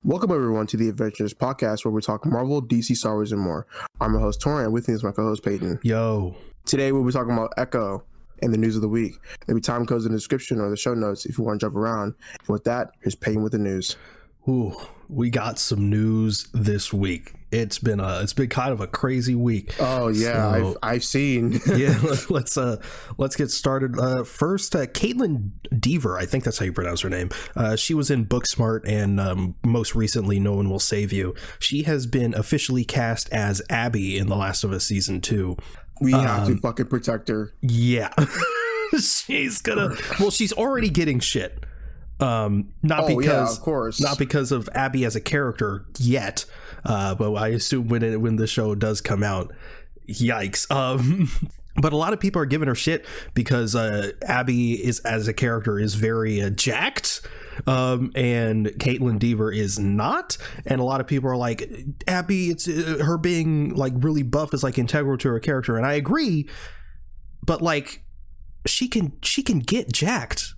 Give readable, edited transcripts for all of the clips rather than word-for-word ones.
Welcome everyone to the Avengenerds podcast, where we talk Marvel, DC, Star Wars, and more. I'm your host Torian. With me is my co-host Peyton. Yo. Today we'll be talking about Echo and the news of the week. There'll be time codes in the description or the show notes if you want to jump around. And with that, here's Peyton with the news. Ooh, we got some news this week. It's been kind of a crazy week. Oh yeah, so, I've seen. Yeah, let's get started. First, Caitlin Dever, I think that's how you pronounce her name. She was in Booksmart and most recently No One Will Save You. She has been officially cast as Abby in The Last of Us Season 2. We have to fucking protect her. Yeah. She's already getting shit. Not because of Abby as a character yet, but I assume when the show does come out, yikes. But a lot of people are giving her shit because Abby is as a character is very jacked, and Caitlin Dever is not, and a lot of people are like, Abby, it's her being like really buff is like integral to her character, and I agree, but like she can get jacked.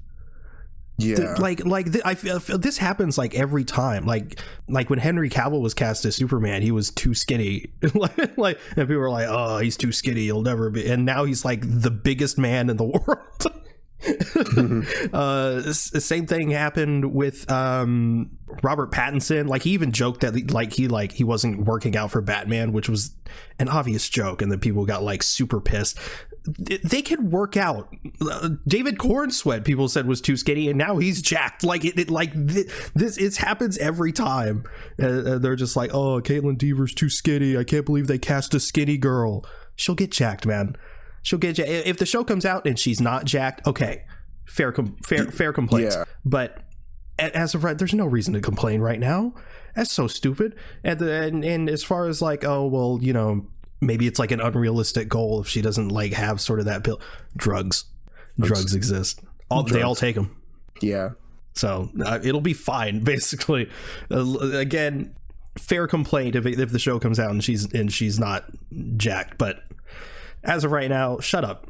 Yeah, I feel this happens like every time. Like when Henry Cavill was cast as Superman, he was too skinny. like, and people were like, "Oh, he's too skinny. He'll never be." And now he's like the biggest man in the world. Same thing happened with Robert Pattinson. Like he even joked that he wasn't working out for Batman, which was an obvious joke, and then people got like super pissed. They can work out. David Cornsweat, people said was too skinny, and now he's jacked. Like this happens every time. They're just like, oh, Caitlin Dever's too skinny. I can't believe they cast a skinny girl. She'll get jacked, man. She'll get jacked. If the show comes out and she's not jacked, okay, fair complaint. Yeah. But as of right, there's no reason to complain right now. That's so stupid. And as far as like, oh well, you know, maybe it's like an unrealistic goal if she doesn't like have sort of that pill. Drugs exist. They all take them. Yeah. So it'll be fine. Basically, again, fair complaint if the show comes out and she's not jacked. But as of right now, shut up.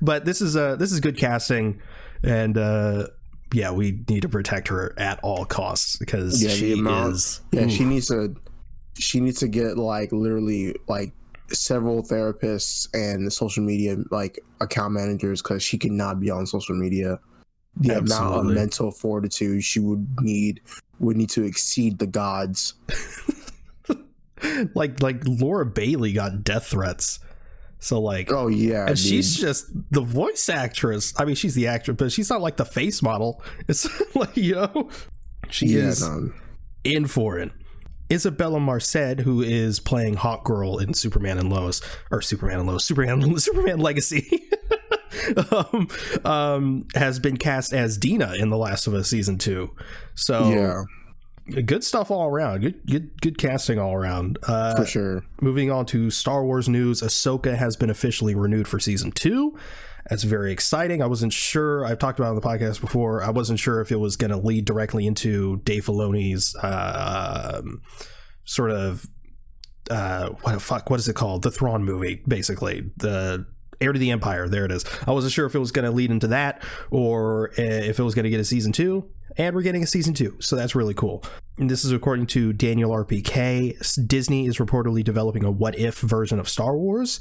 But this is good casting, and yeah, we need to protect her at all costs because she needs to get like literally like several therapists and social media like account managers, because she cannot be on social media. The amount of mental fortitude she would need to exceed the gods. like Laura Bailey got death threats. So like, oh yeah, and dude. She's just the voice actress. I mean, she's the actress, but she's not like the face model. It's like, she is in for it. Isabella Marced, who is playing Hawkgirl in Superman Legacy, has been cast as Dina in The Last of Us Season 2. So yeah. Good stuff all around. Good casting all around. For sure. Moving on to Star Wars news, Ahsoka has been officially renewed for Season 2. That's very exciting. I wasn't sure. I've talked about it on the podcast before. I wasn't sure if it was going to lead directly into Dave Filoni's sort of what is it called? The Thrawn movie, basically. The Heir to the Empire. There it is. I wasn't sure if it was going to lead into that or if it was going to get a Season 2. And we're getting a Season 2, so that's really cool. And this is according to Daniel RPK. Disney is reportedly developing a what-if version of Star Wars.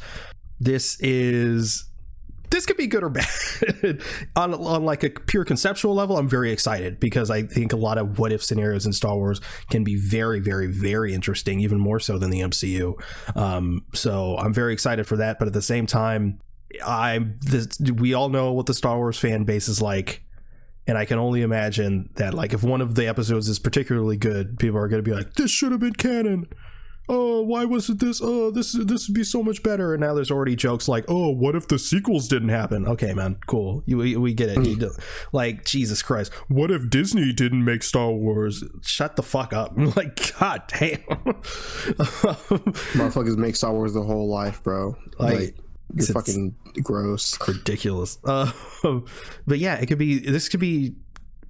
This could be good or bad. on like a pure conceptual level, I'm very excited because I think a lot of what-if scenarios in Star Wars can be very, very, very interesting, even more so than the MCU. So I'm very excited for that, but at the same time, we all know what the Star Wars fan base is like. And I can only imagine that, like, if one of the episodes is particularly good, people are going to be like, this should have been canon. Oh, why wasn't this? Oh, this would be so much better. And now there's already jokes like, oh, what if the sequels didn't happen? Okay, man, cool. We get it. Like, Jesus Christ. What if Disney didn't make Star Wars? Shut the fuck up. Like, god damn. Motherfuckers make Star Wars their whole life, bro. Like you're fucking gross. Ridiculous. But yeah, this could be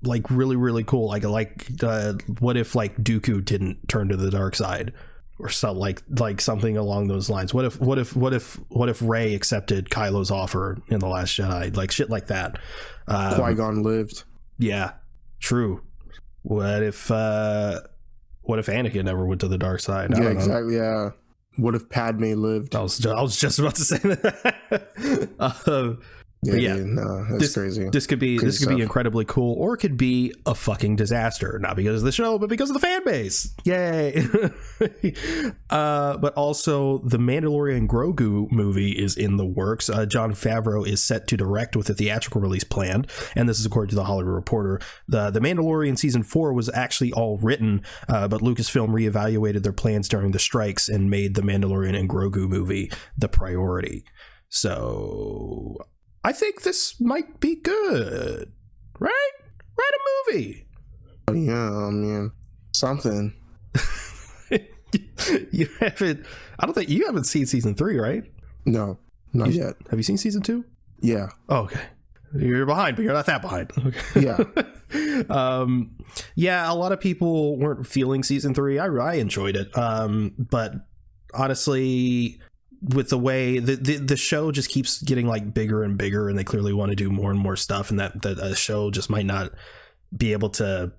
like really, really cool. Like what if like Dooku didn't turn to the dark side or something like something along those lines? What if Rey accepted Kylo's offer in The Last Jedi? Like shit like that. Qui-Gon lived. Yeah, true. What if Anakin never went to the dark side? I Yeah, don't know. exactly. Yeah. What if Padme lived? I was just about to say that. Yeah, dude, no, that's crazy. This could be stuff. incredibly cool, or it could be a fucking disaster. Not because of the show, but because of the fan base. Yay! But also, the Mandalorian Grogu movie is in the works. Jon Favreau is set to direct with a theatrical release planned, and this is according to the Hollywood Reporter. The Mandalorian season 4 was actually all written, but Lucasfilm reevaluated their plans during the strikes and made the Mandalorian and Grogu movie the priority. So I think this might be good, right? Write a movie. Yeah, I mean, something. You haven't. I don't think you haven't seen season 3, right? No, not yet. Have you seen season 2? Yeah. Oh, okay. You're behind, but you're not that behind. Okay. Yeah. Yeah. A lot of people weren't feeling season 3. I enjoyed it. But honestly, with the way the show just keeps getting like bigger and bigger, and they clearly want to do more and more stuff, and that a show just might not be able to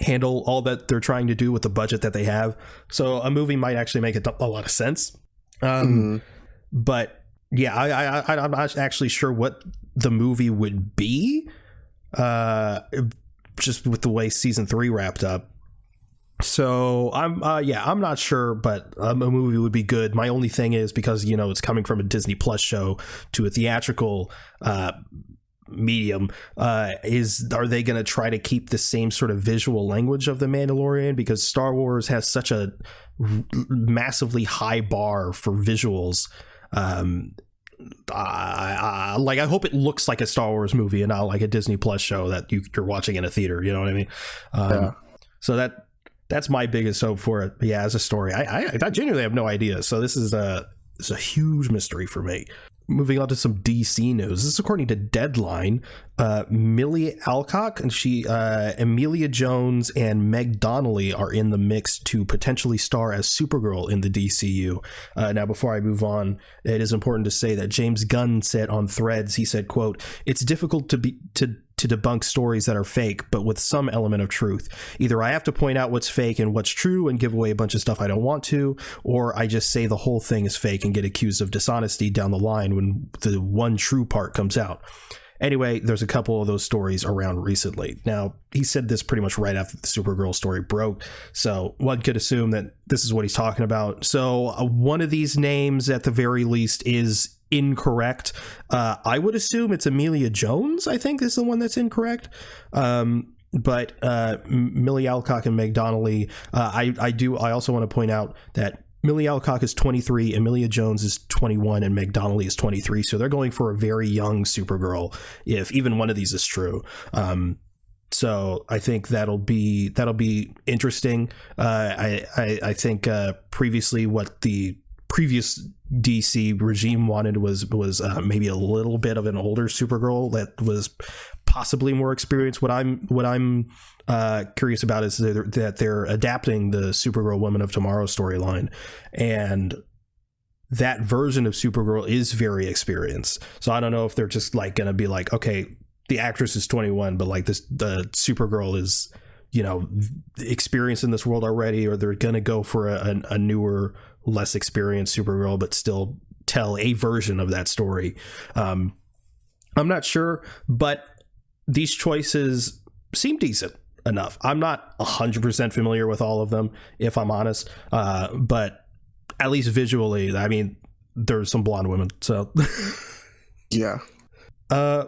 handle all that they're trying to do with the budget that they have. So a movie might actually make a lot of sense. But yeah, I'm not actually sure what the movie would be, just with the way season 3 wrapped up. So I'm not sure, but a movie would be good. My only thing is, because it's coming from a Disney Plus show to a theatrical medium, are they going to try to keep the same sort of visual language of the Mandalorian? Because Star Wars has such a massively high bar for visuals. I hope it looks like a Star Wars movie and not like a Disney Plus show that you're watching in a theater. You know what I mean? Yeah. So that's my biggest hope for it. But yeah, as a story, I genuinely have no idea. So this is a huge mystery for me. Moving on to some DC news. This is according to Deadline. Millie Alcock and Emilia Jones and Meg Donnelly are in the mix to potentially star as Supergirl in the DCU. Now, before I move on, it is important to say that James Gunn said on Threads, he said, quote, "It's difficult to debunk stories that are fake, but with some element of truth. Either I have to point out what's fake and what's true and give away a bunch of stuff I don't want to, or I just say the whole thing is fake and get accused of dishonesty down the line when the one true part comes out." Anyway, there's a couple of those stories around recently. Now, he said this pretty much right after the Supergirl story broke, so one could assume that this is what he's talking about. So one of these names, at the very least, is incorrect. I would assume it's Emilia Jones, I think, is the one that's incorrect. But Millie Alcock and Meg Donnelly, I also want to point out that Millie Alcock is 23, Emilia Jones is 21, and Meg Donnelly is 23. So they're going for a very young Supergirl, if even one of these is true. So I think that'll be interesting. I think previously what the previous DC regime wanted was maybe a little bit of an older Supergirl that was possibly more experienced. What I'm curious about is that they're adapting the Supergirl Woman of Tomorrow storyline, and that version of Supergirl is very experienced. So I don't know if they're just like going to be like, okay, the actress is 21, but like the Supergirl is, experienced in this world already, or they're going to go for a newer, less experienced Supergirl, but still tell a version of that story. I'm not sure, but these choices seem decent enough. I'm not 100% familiar with all of them, if I'm honest, but at least visually, I mean, there's some blonde women, so Yeah.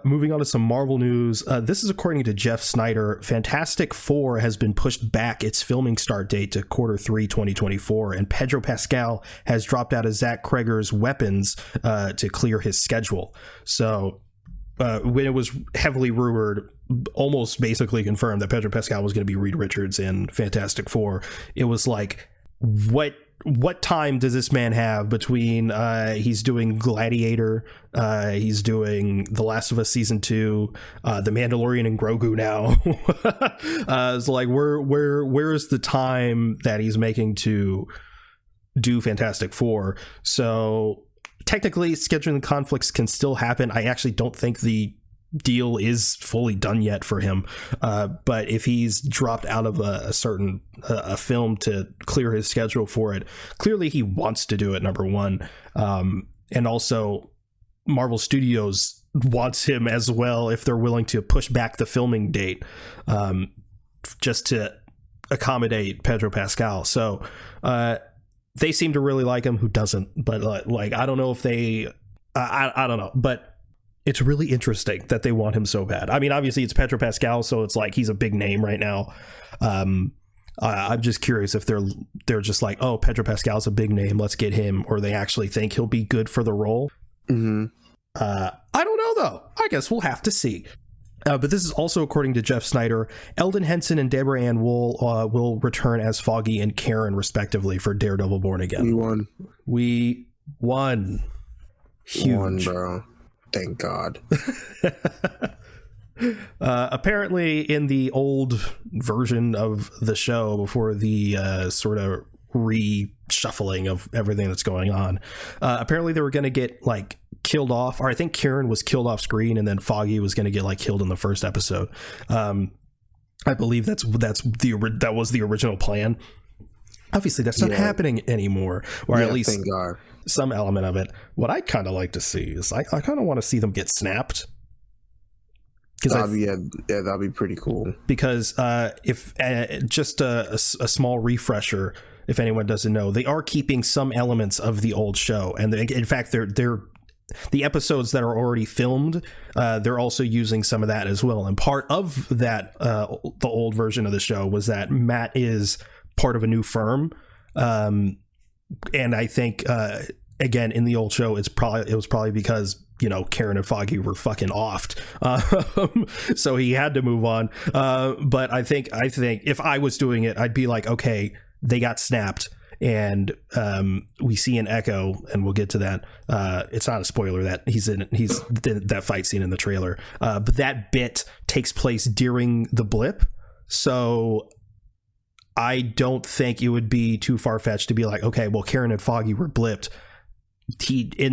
Moving on to some Marvel news. This is according to Jeff Snyder. Fantastic Four has been pushed back its filming start date to Q3 2024, and Pedro Pascal has dropped out of Zach Cregger's Weapons to clear his schedule. So when it was heavily rumored, almost basically confirmed, that Pedro Pascal was going to be Reed Richards in Fantastic Four, it was like, what time does this man have between he's doing Gladiator, he's doing The Last of Us season 2, The Mandalorian and Grogu now. It's like, where is the time that he's making to do Fantastic Four? So technically scheduling conflicts can still happen. I actually don't think the deal is fully done yet for him. But if he's dropped out of a certain film to clear his schedule for it, clearly he wants to do it, number one. And also Marvel Studios wants him as well if they're willing to push back the filming date just to accommodate Pedro Pascal. So they seem to really like him. Who doesn't? But like, I don't know if they I don't know, but it's really interesting that they want him so bad. I mean, obviously it's Pedro Pascal, so it's like he's a big name right now. I'm just curious if they're just like, oh, Pedro Pascal's a big name, let's get him, or they actually think he'll be good for the role. Mm-hmm. I don't know though. I guess we'll have to see. But this is also according to Jeff Snyder. Eldon Henson and Deborah Ann Wool will return as Foggy and Karen respectively for Daredevil Born Again. We won. Huge. Won, bro. Thank God. Apparently in the old version of the show, before the sort of reshuffling of everything that's going on, apparently they were going to get like killed off, or I think Karen was killed off screen and then Foggy was going to get like killed in the first episode. I believe that was the original plan. Obviously that's not happening anymore, or at least thank God. Some element of it. What I'd kind of like to see is I kind of want to see them get snapped. That'd be pretty cool. Because if just a small refresher, if anyone doesn't know, they are keeping some elements of the old show, and in fact, they're the episodes that are already filmed. They're also using some of that as well. And part of that, the old version of the show, was that Matt is part of a new firm. And I think again in the old show it was probably because, you know, Karen and Foggy were fucking offed, so he had to move on. But I think if I was doing it, I'd be like, okay, they got snapped, and we see an Echo, and we'll get to that. It's not a spoiler that he's that fight scene in the trailer, but that bit takes place during the blip, so I don't think it would be too far-fetched to be like, okay, well, Karen and Foggy were blipped.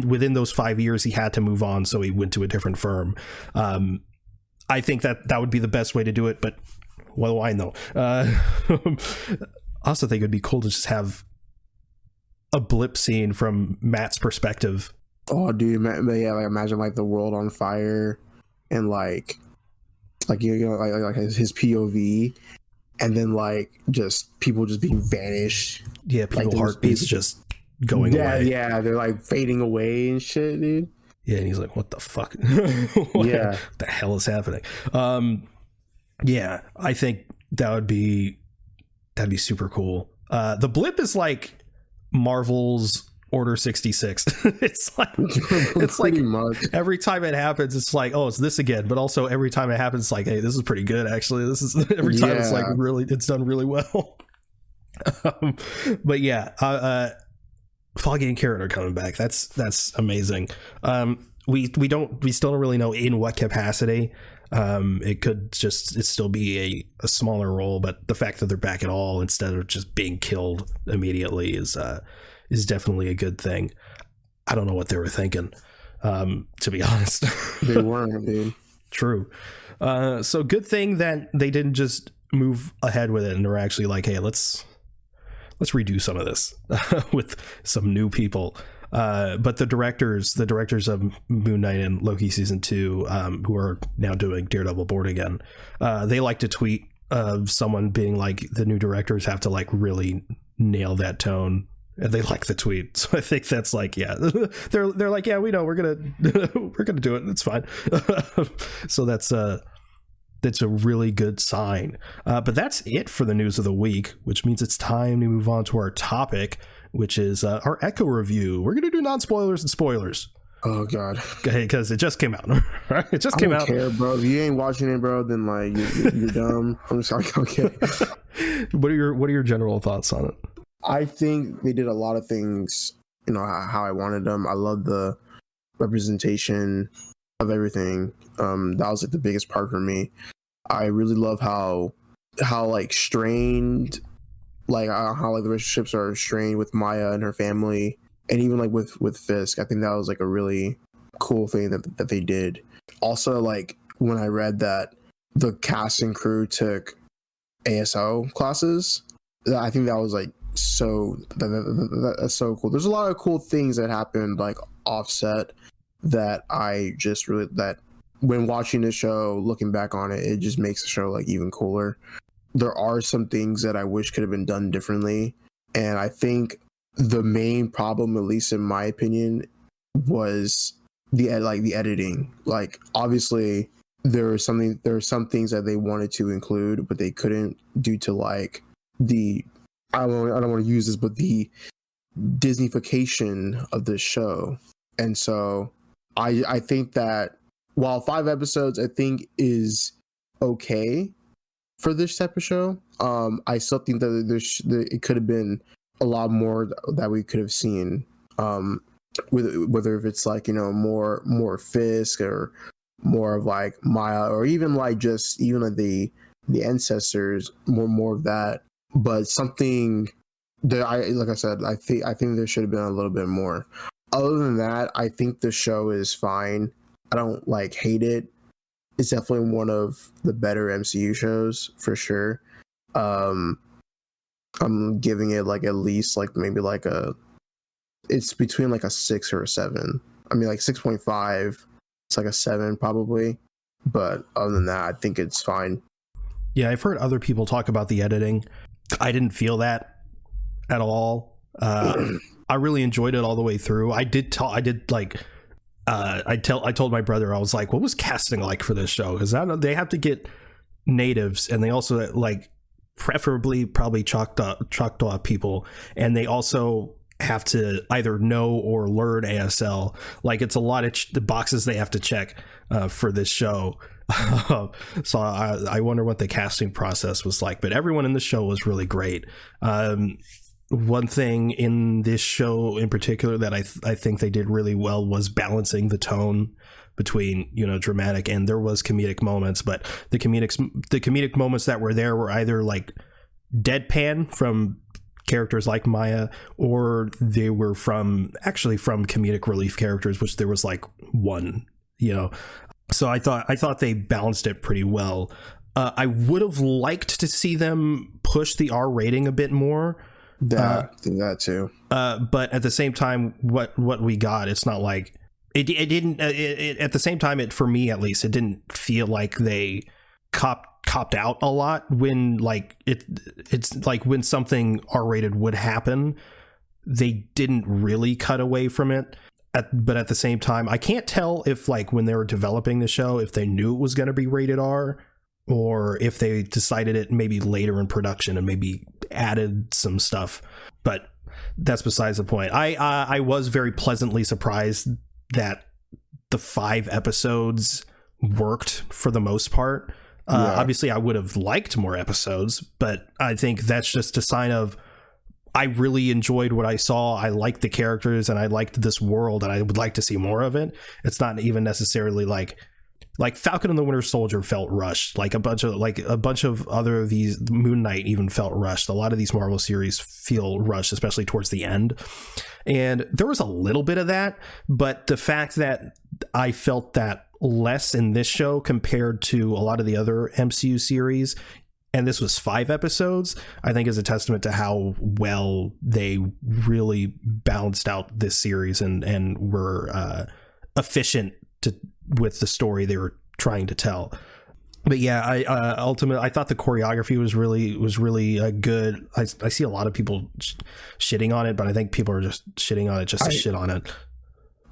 Within those 5 years, he had to move on, so he went to a different firm. I think that would be the best way to do it, but what do I know? I also think it'd be cool to just have a blip scene from Matt's perspective. Oh, dude, yeah, like imagine like the world on fire, and like you know, like his POV. And then like just people just being vanished. Yeah, people's like, heartbeats just going away. Yeah, they're like fading away and shit, dude. Yeah, and he's like, what the fuck? What the hell is happening? Yeah, I think that'd be super cool. The blip is like Marvel's Order 66. It's like much. Every time it happens, it's like, oh, it's this again. But also every time it happens, it's like, hey, this is pretty good actually. This is every time it's like it's done really well. But yeah, Foggy and Karen are coming back. That's amazing. We still don't really know in what capacity. It could still be a smaller role, but the fact that they're back at all instead of just being killed immediately is definitely a good thing. I don't know what they were thinking, to be honest. They weren't, dude. True. So good thing that they didn't just move ahead with it and were actually like, hey, let's redo some of this with some new people. But the directors of Moon Knight and Loki season 2, who are now doing Daredevil Born Again, they like to tweet of someone being like, the new directors have to like really nail that tone. And they like the tweet, so I think that's like, yeah, they're like, yeah, we know we're gonna do it. It's fine. So that's a really good sign. But that's it for the news of the week, which means it's time to move on to our topic, which is our Echo review. We're gonna do non-spoilers and spoilers. Oh God, because it just came out. Right? It just came out. I don't care, bro. If you ain't watching it, bro, then like you're dumb. I'm just like, okay. What are your general thoughts on it? I think they did a lot of things, you know, how I wanted them. I love the representation of everything. That was like the biggest part for me. I really love how like strained, like how like the relationships are strained with Maya and her family, and even like with Fisk. I think that was like a really cool thing that they did. Also, like when I read that the cast and crew took ASO classes. I think that was like that's so cool. There's a lot of cool things that happened like offset that I just really, that when watching the show, looking back on it, it just makes the show like even cooler. There are some things that I wish could have been done differently, and I think the main problem, at least in my opinion, was the editing. Like obviously there are some things that they wanted to include but they couldn't due to like the I don't want to use this, but the Disneyfication of this show. And so I think that while 5 episodes I think is okay for this type of show, I still think that it could have been a lot more that we could have seen, whether if it's like, you know, more Fisk or more of like Maya, or even like just even like the ancestors, more of that. But something that like I said, I think there should have been a little bit more. Other than that, I think the show is fine. I don't like hate it. It's definitely one of the better MCU shows for sure. I'm giving it like at least like maybe like it's between like a 6 or a 7. I mean like 6.5. It's like a 7 probably. But other than that, I think it's fine. Yeah, I've heard other people talk about the editing. I didn't feel that at all. I really enjoyed it all the way through. I told my brother, I was like, what was casting like for this show? Because they have to get natives, and they also like preferably probably Choctaw people, and they also have to either know or learn ASL. Like it's a lot of the boxes they have to check for this show. So I wonder what the casting process was like, but everyone in the show was really great. One thing in this show in particular that I think they did really well was balancing the tone between, you know, dramatic, and there was comedic moments, but the comedic moments that were there were either like deadpan from characters like Maya, or they were from comedic relief characters, which there was like one, you know. So I thought they balanced it pretty well. I would have liked to see them push the R rating a bit more. That too. But at the same time, what we got, it's not like it didn't. At the same time, for me at least, it didn't feel like they copped out a lot when like it's like when something R-rated would happen, they didn't really cut away from it. But at the same time, I can't tell if like when they were developing the show, if they knew it was going to be rated R, or if they decided it maybe later in production and maybe added some stuff. But that's besides the point. I was very pleasantly surprised that the 5 episodes worked for the most part. Obviously, I would have liked more episodes, but I think that's just a sign of I really enjoyed what I saw. I liked the characters and I liked this world, and I would like to see more of it. It's not even necessarily like Falcon and the Winter Soldier felt rushed. Like a bunch of other of these, Moon Knight even felt rushed. A lot of these Marvel series feel rushed, especially towards the end. And there was a little bit of that, but the fact that I felt that less in this show compared to a lot of the other MCU series, and this was 5 episodes, I think is a testament to how well they really balanced out this series and were efficient with the story they were trying to tell. But yeah, ultimately I thought the choreography was really good. I see a lot of people shitting on it, but I think people are just shitting on it just to shit on it.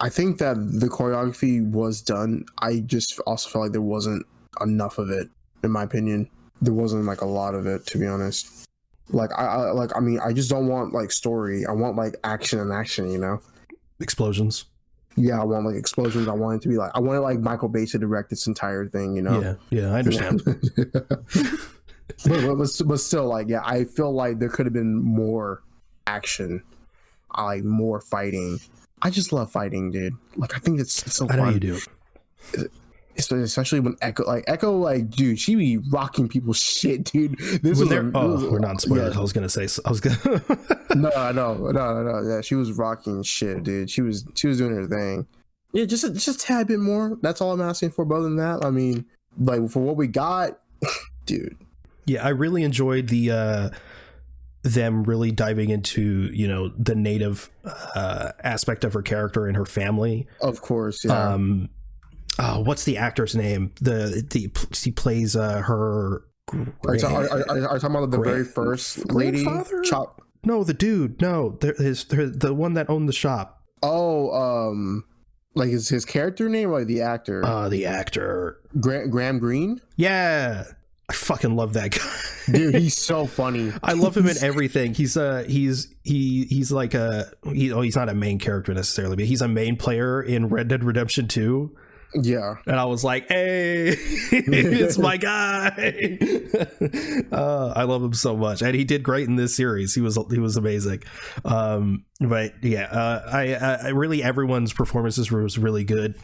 I think that the choreography was done. I just also felt like there wasn't enough of it, in my opinion. There wasn't like a lot of it, to be honest. Like I mean, I just don't want like story. I want like action, you know? Explosions. Yeah, I want like explosions. I want it to be like, I wanted like Michael Bay to direct this entire thing, you know? Yeah, I understand. but still, like, yeah, I feel like there could have been more action. I like more fighting. I just love fighting, dude. Like, I think it's so fun. I know you do. Especially when Echo, dude, she be rocking people's shit, dude. We're not spoilers. Yeah. I was gonna. No. Yeah, she was rocking shit, dude. She was doing her thing. Yeah, just a tad bit more. That's all I'm asking for. But other than that, I mean, like for what we got, dude. Yeah, I really enjoyed the them really diving into, you know, the native aspect of her character and her family. Of course, yeah. What's the actor's name? He plays her. Are you talking about the very first lady? No, the dude. No, the one that owned the shop. Oh, like is his character name or like the actor? The actor. Graham Greene? Yeah. I fucking love that guy. Dude, he's so funny. I love him in everything. He's like he's not a main character necessarily, but he's a main player in Red Dead Redemption 2. Yeah. And I was like, hey, it's my guy. I love him so much. And he did great in this series. He was amazing. But yeah, I really, everyone's performances was really good.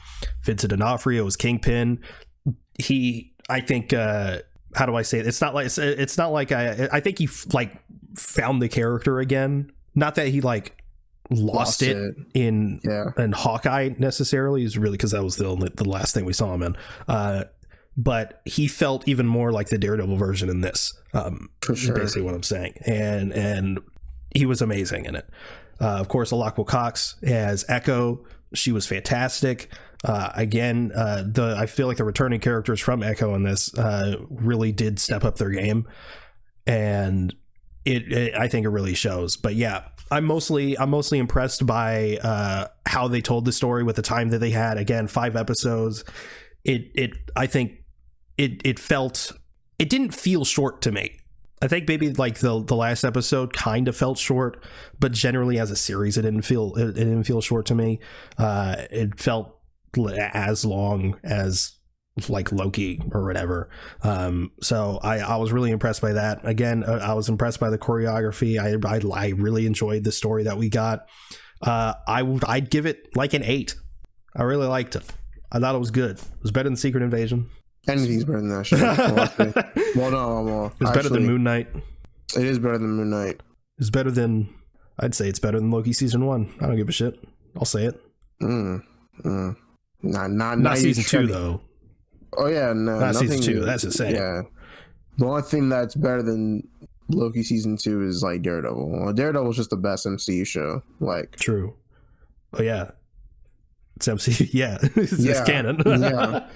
Vincent D'Onofrio was Kingpin. I think, how do I say it? It's not like I think he like found the character again. Not that he like lost it in Hawkeye necessarily, is really because that was the last thing we saw him in. But he felt even more like the Daredevil version in this. For sure. Basically what I'm saying. And he was amazing in it. Of course, Alaqua Cox as Echo. She was fantastic. Again, I feel like the returning characters from Echo in this really did step up their game, and I think it really shows. But yeah, I'm mostly impressed by how they told the story with the time that they had. Again, 5 episodes. I think it didn't feel short to me. I think maybe like the last episode kind of felt short, but generally as a series, it didn't feel short to me. It felt as long as like Loki or whatever. So I was really impressed by that. Again, I was impressed by the choreography. I really enjoyed the story that we got. I'd give it like an 8. I really liked it. I thought it was good. It was better than Secret Invasion. Anything's better than that shit. It's better than Moon Knight. It is better than Moon Knight. It's better than, I'd say it's better than Loki season 1. I don't give a shit. I'll say it. Not season 2 though. Oh yeah, no, not season 2. That's insane. Yeah, the only thing that's better than Loki season 2 is like Daredevil. Well, Daredevil is just the best MCU show. Like, true. Oh yeah, it's MCU. Yeah, it's canon. Yeah.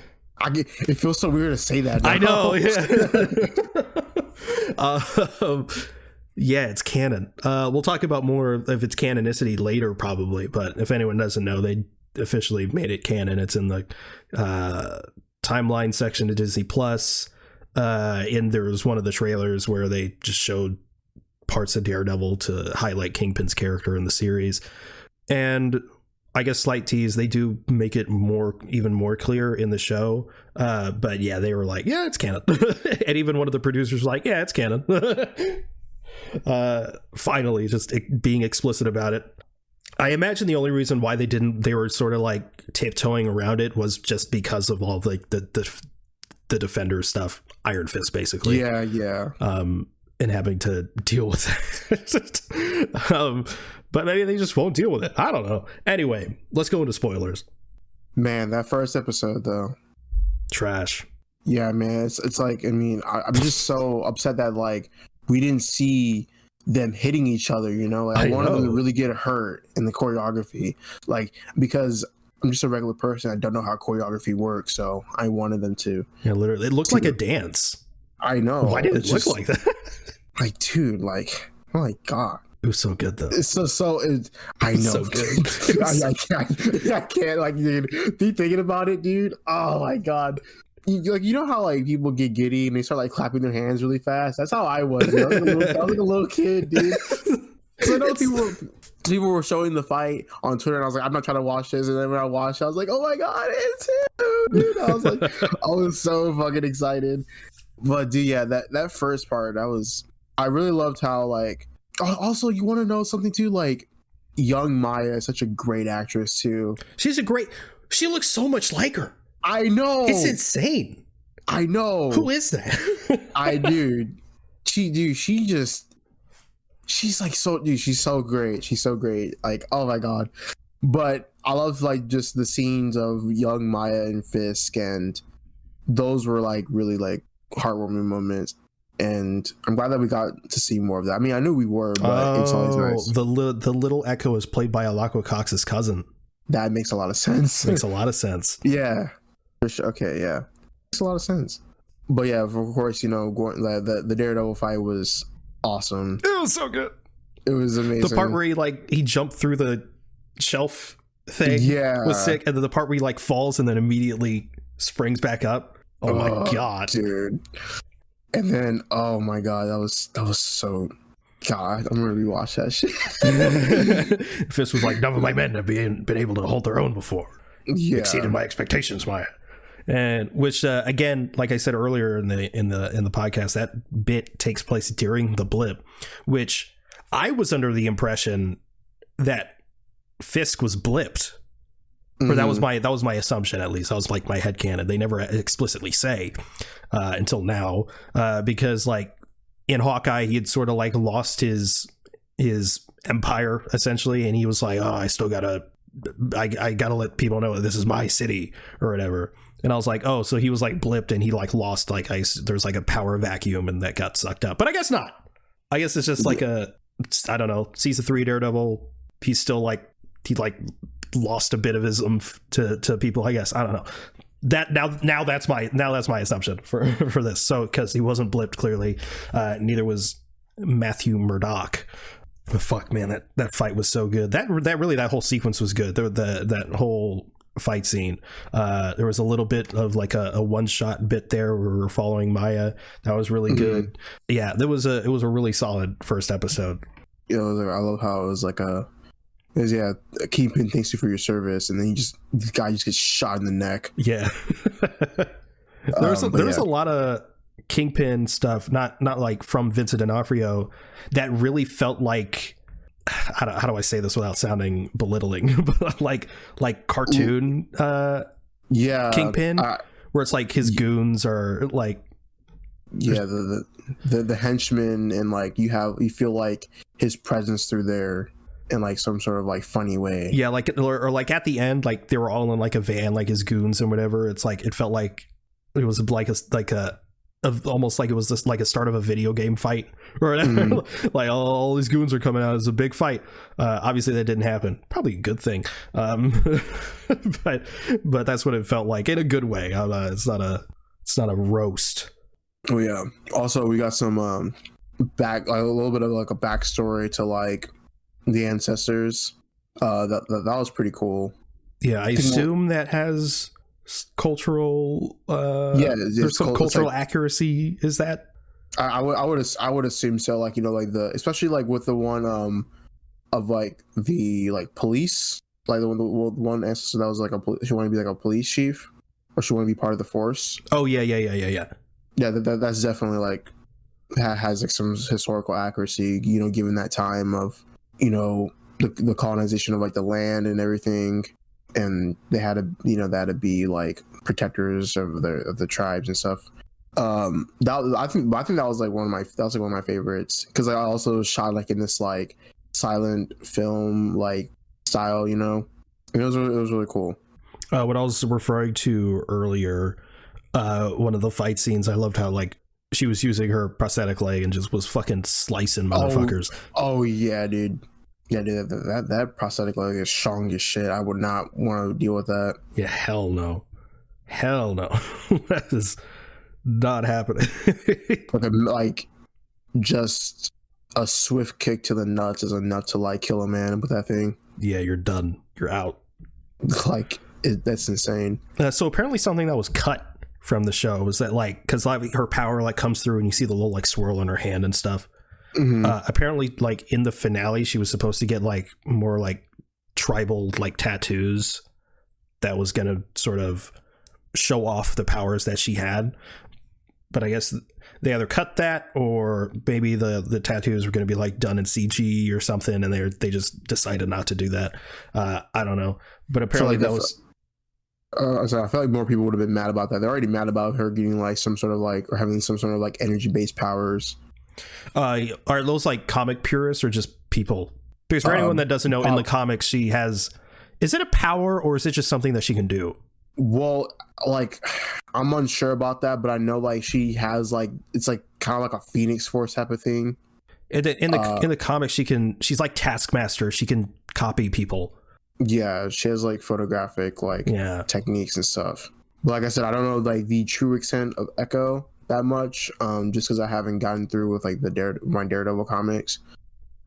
It feels so weird to say that now. I know. Yeah, it's canon. We'll talk about more of its canonicity later, probably. But if anyone doesn't know, they officially made it canon. It's in the timeline section of Disney Plus. And there was one of the trailers where they just showed parts of Daredevil to highlight Kingpin's character in the series. And I guess slight tease, they do make it even more clear in the show. But yeah, they were like, yeah, it's canon. And even one of the producers was like, yeah, it's canon. Finally, just being explicit about it. I imagine the only reason why they were sort of like tiptoeing around it was just because of all like the Defender stuff, Iron Fist, basically. Yeah. And having to deal with it. But maybe they just won't deal with it. I don't know. Anyway, let's go into spoilers. Man, that first episode though, trash. Yeah, man, it's like, I mean, I'm just so upset that like we didn't see them hitting each other, you know? Like, I wanted them to really get hurt in the choreography, like, because I'm just a regular person. I don't know how choreography works, so I wanted them to. Yeah, literally, it looks like a dance. I know. Why did it look like that? Like, dude, like, oh my god. It was so good though. It's I know. So good. I can't like, dude. Be thinking about it, dude. Oh my god. You know how like people get giddy and they start like clapping their hands really fast? That's how I was. You know? I was like a little kid, dude. Because I know people were showing the fight on Twitter, and I was like, I'm not trying to watch this. And then when I watched it, I was like, oh my god, it's him, dude. I was like, I was so fucking excited. But dude, yeah, that first part, I really loved how like. Also, you want to know something too? Like, young Maya is such a great actress too. She looks so much like her. I know. It's insane. I know. Who is that? Dude. She's like so, dude, she's so great. She's so great. Like, oh my god. But I love like just the scenes of young Maya and Fisk and those were like really like heartwarming moments. And I'm glad that we got to see more of that. I mean, I knew we were, but it's always nice. The little Echo is played by Alaqua Cox's cousin. That makes a lot of sense. Makes a lot of sense. Yeah. For sure. Okay, yeah. Makes a lot of sense. But yeah, of course, you know, the Daredevil fight was awesome. It was so good. It was amazing. The part where he jumped through the shelf thing was sick. And then the part where he like falls and then immediately springs back up. Oh my God. Dude. And then, oh my God, that was so. God, I'm gonna rewatch that shit. Fisk was like, none of my men have been able to hold their own before. Yeah, exceeded my expectations, Maya. And which, again, like I said earlier in the podcast, that bit takes place during the blip, which I was under the impression that Fisk was blipped. Or that was my assumption, at least. That was like my headcanon. They never explicitly say until now, because like in Hawkeye, he had sort of like lost his empire essentially, and he was like, oh, I still gotta let people know that this is my city or whatever. And I was like, oh, so he was like blipped and he like lost like there's like a power vacuum and that got sucked up. But I guess not. I guess it's just like I don't know, season 3 Daredevil. He's still like he lost a bit of his oomph to people, I guess. I don't know. That now that's my assumption for this. So because he wasn't blipped clearly, neither was Matthew Murdock. But fuck, man, that fight was so good. That whole sequence was good. That whole fight scene. There was a little bit of like a one shot bit there where we were following Maya. That was really good. Yeah, it was a really solid first episode. You know, I love how it was like a Kingpin thanks you for your service, and then the guy just gets shot in the neck. Yeah. there was a lot of Kingpin stuff, not like from Vincent D'Onofrio, that really felt like, how do I say this without sounding belittling, but like cartoon Kingpin, where it's like his goons are like, yeah, the henchmen, and like you feel like his presence through there in like some sort of like funny way. Yeah, like or like at the end, like they were all in like a van, like his goons and whatever. It's like it felt like it was like almost like it was just like a start of a video game fight or whatever. Like all these goons are coming out as a big fight. Obviously that didn't happen. Probably a good thing. But that's what it felt like in a good way. It's not a roast. Oh yeah. Also, we got some a little bit of like a backstory to like the ancestors. That was pretty cool. Yeah, I assume that has cultural there's some cultural like, accuracy. Is that I would assume so, like, you know, like especially like with the one of like the like police, like the one ancestor that was like she wanted to be like a police chief, or she wanted to be part of the force. Oh yeah, that's definitely like has like some historical accuracy, you know, given that time of, you know, the colonization of like the land and everything. And they had to, you know, that to be like protectors of the tribes and stuff. I think that was like one of my favorites, because I also shot like in this like silent film like style, you know. And it was really cool. What I was referring to earlier, one of the fight scenes, I loved how like she was using her prosthetic leg and just was fucking slicing motherfuckers. Oh yeah, dude. Yeah, dude, that prosthetic leg is strong as shit. I would not want to deal with that. Yeah, hell no. That is not happening. like just a swift kick to the nuts is enough to like kill a man with that thing. Yeah, you're done. You're out. Like that's insane. So apparently something that was cut from the show was that like, because like her power like comes through and you see the little like swirl in her hand and stuff. Apparently like in the finale she was supposed to get like more like tribal like tattoos that was gonna sort of show off the powers that she had, but I guess they either cut that or maybe the tattoos were gonna be like done in CG or something, and they just decided not to do that. I don't know, but apparently that was I feel like more people would have been mad about that. They're already mad about her getting like some sort of like, or having some sort of like energy based powers. Are those like comic purists or just people? Because for anyone that doesn't know, in the comics she has, is it a power or is it just something that she can do? Well, like I'm unsure about that, but I know like she has like it's like kind of like a Phoenix Force type of thing. In the comics, she's like Taskmaster. She can copy people. Yeah, she has like photographic like techniques and stuff. But like I said, I don't know like the true extent of Echo that much, just because I haven't gotten through with like my Daredevil comics.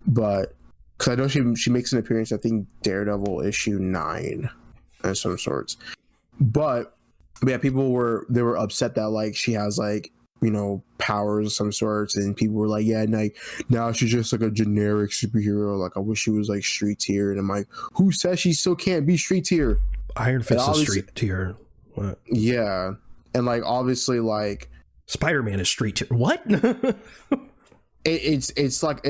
But because I know she makes an appearance, I think Daredevil issue 9 of some sorts. But yeah, people were upset that like she has like, you know, powers of some sorts, and people were like, yeah, like now she's just like a generic superhero. Like I wish she was like street tier. And I'm like, who says she still can't be street tier? Iron Fist is street tier. What? Yeah, and like obviously like Spider-Man is street tier. What? it's like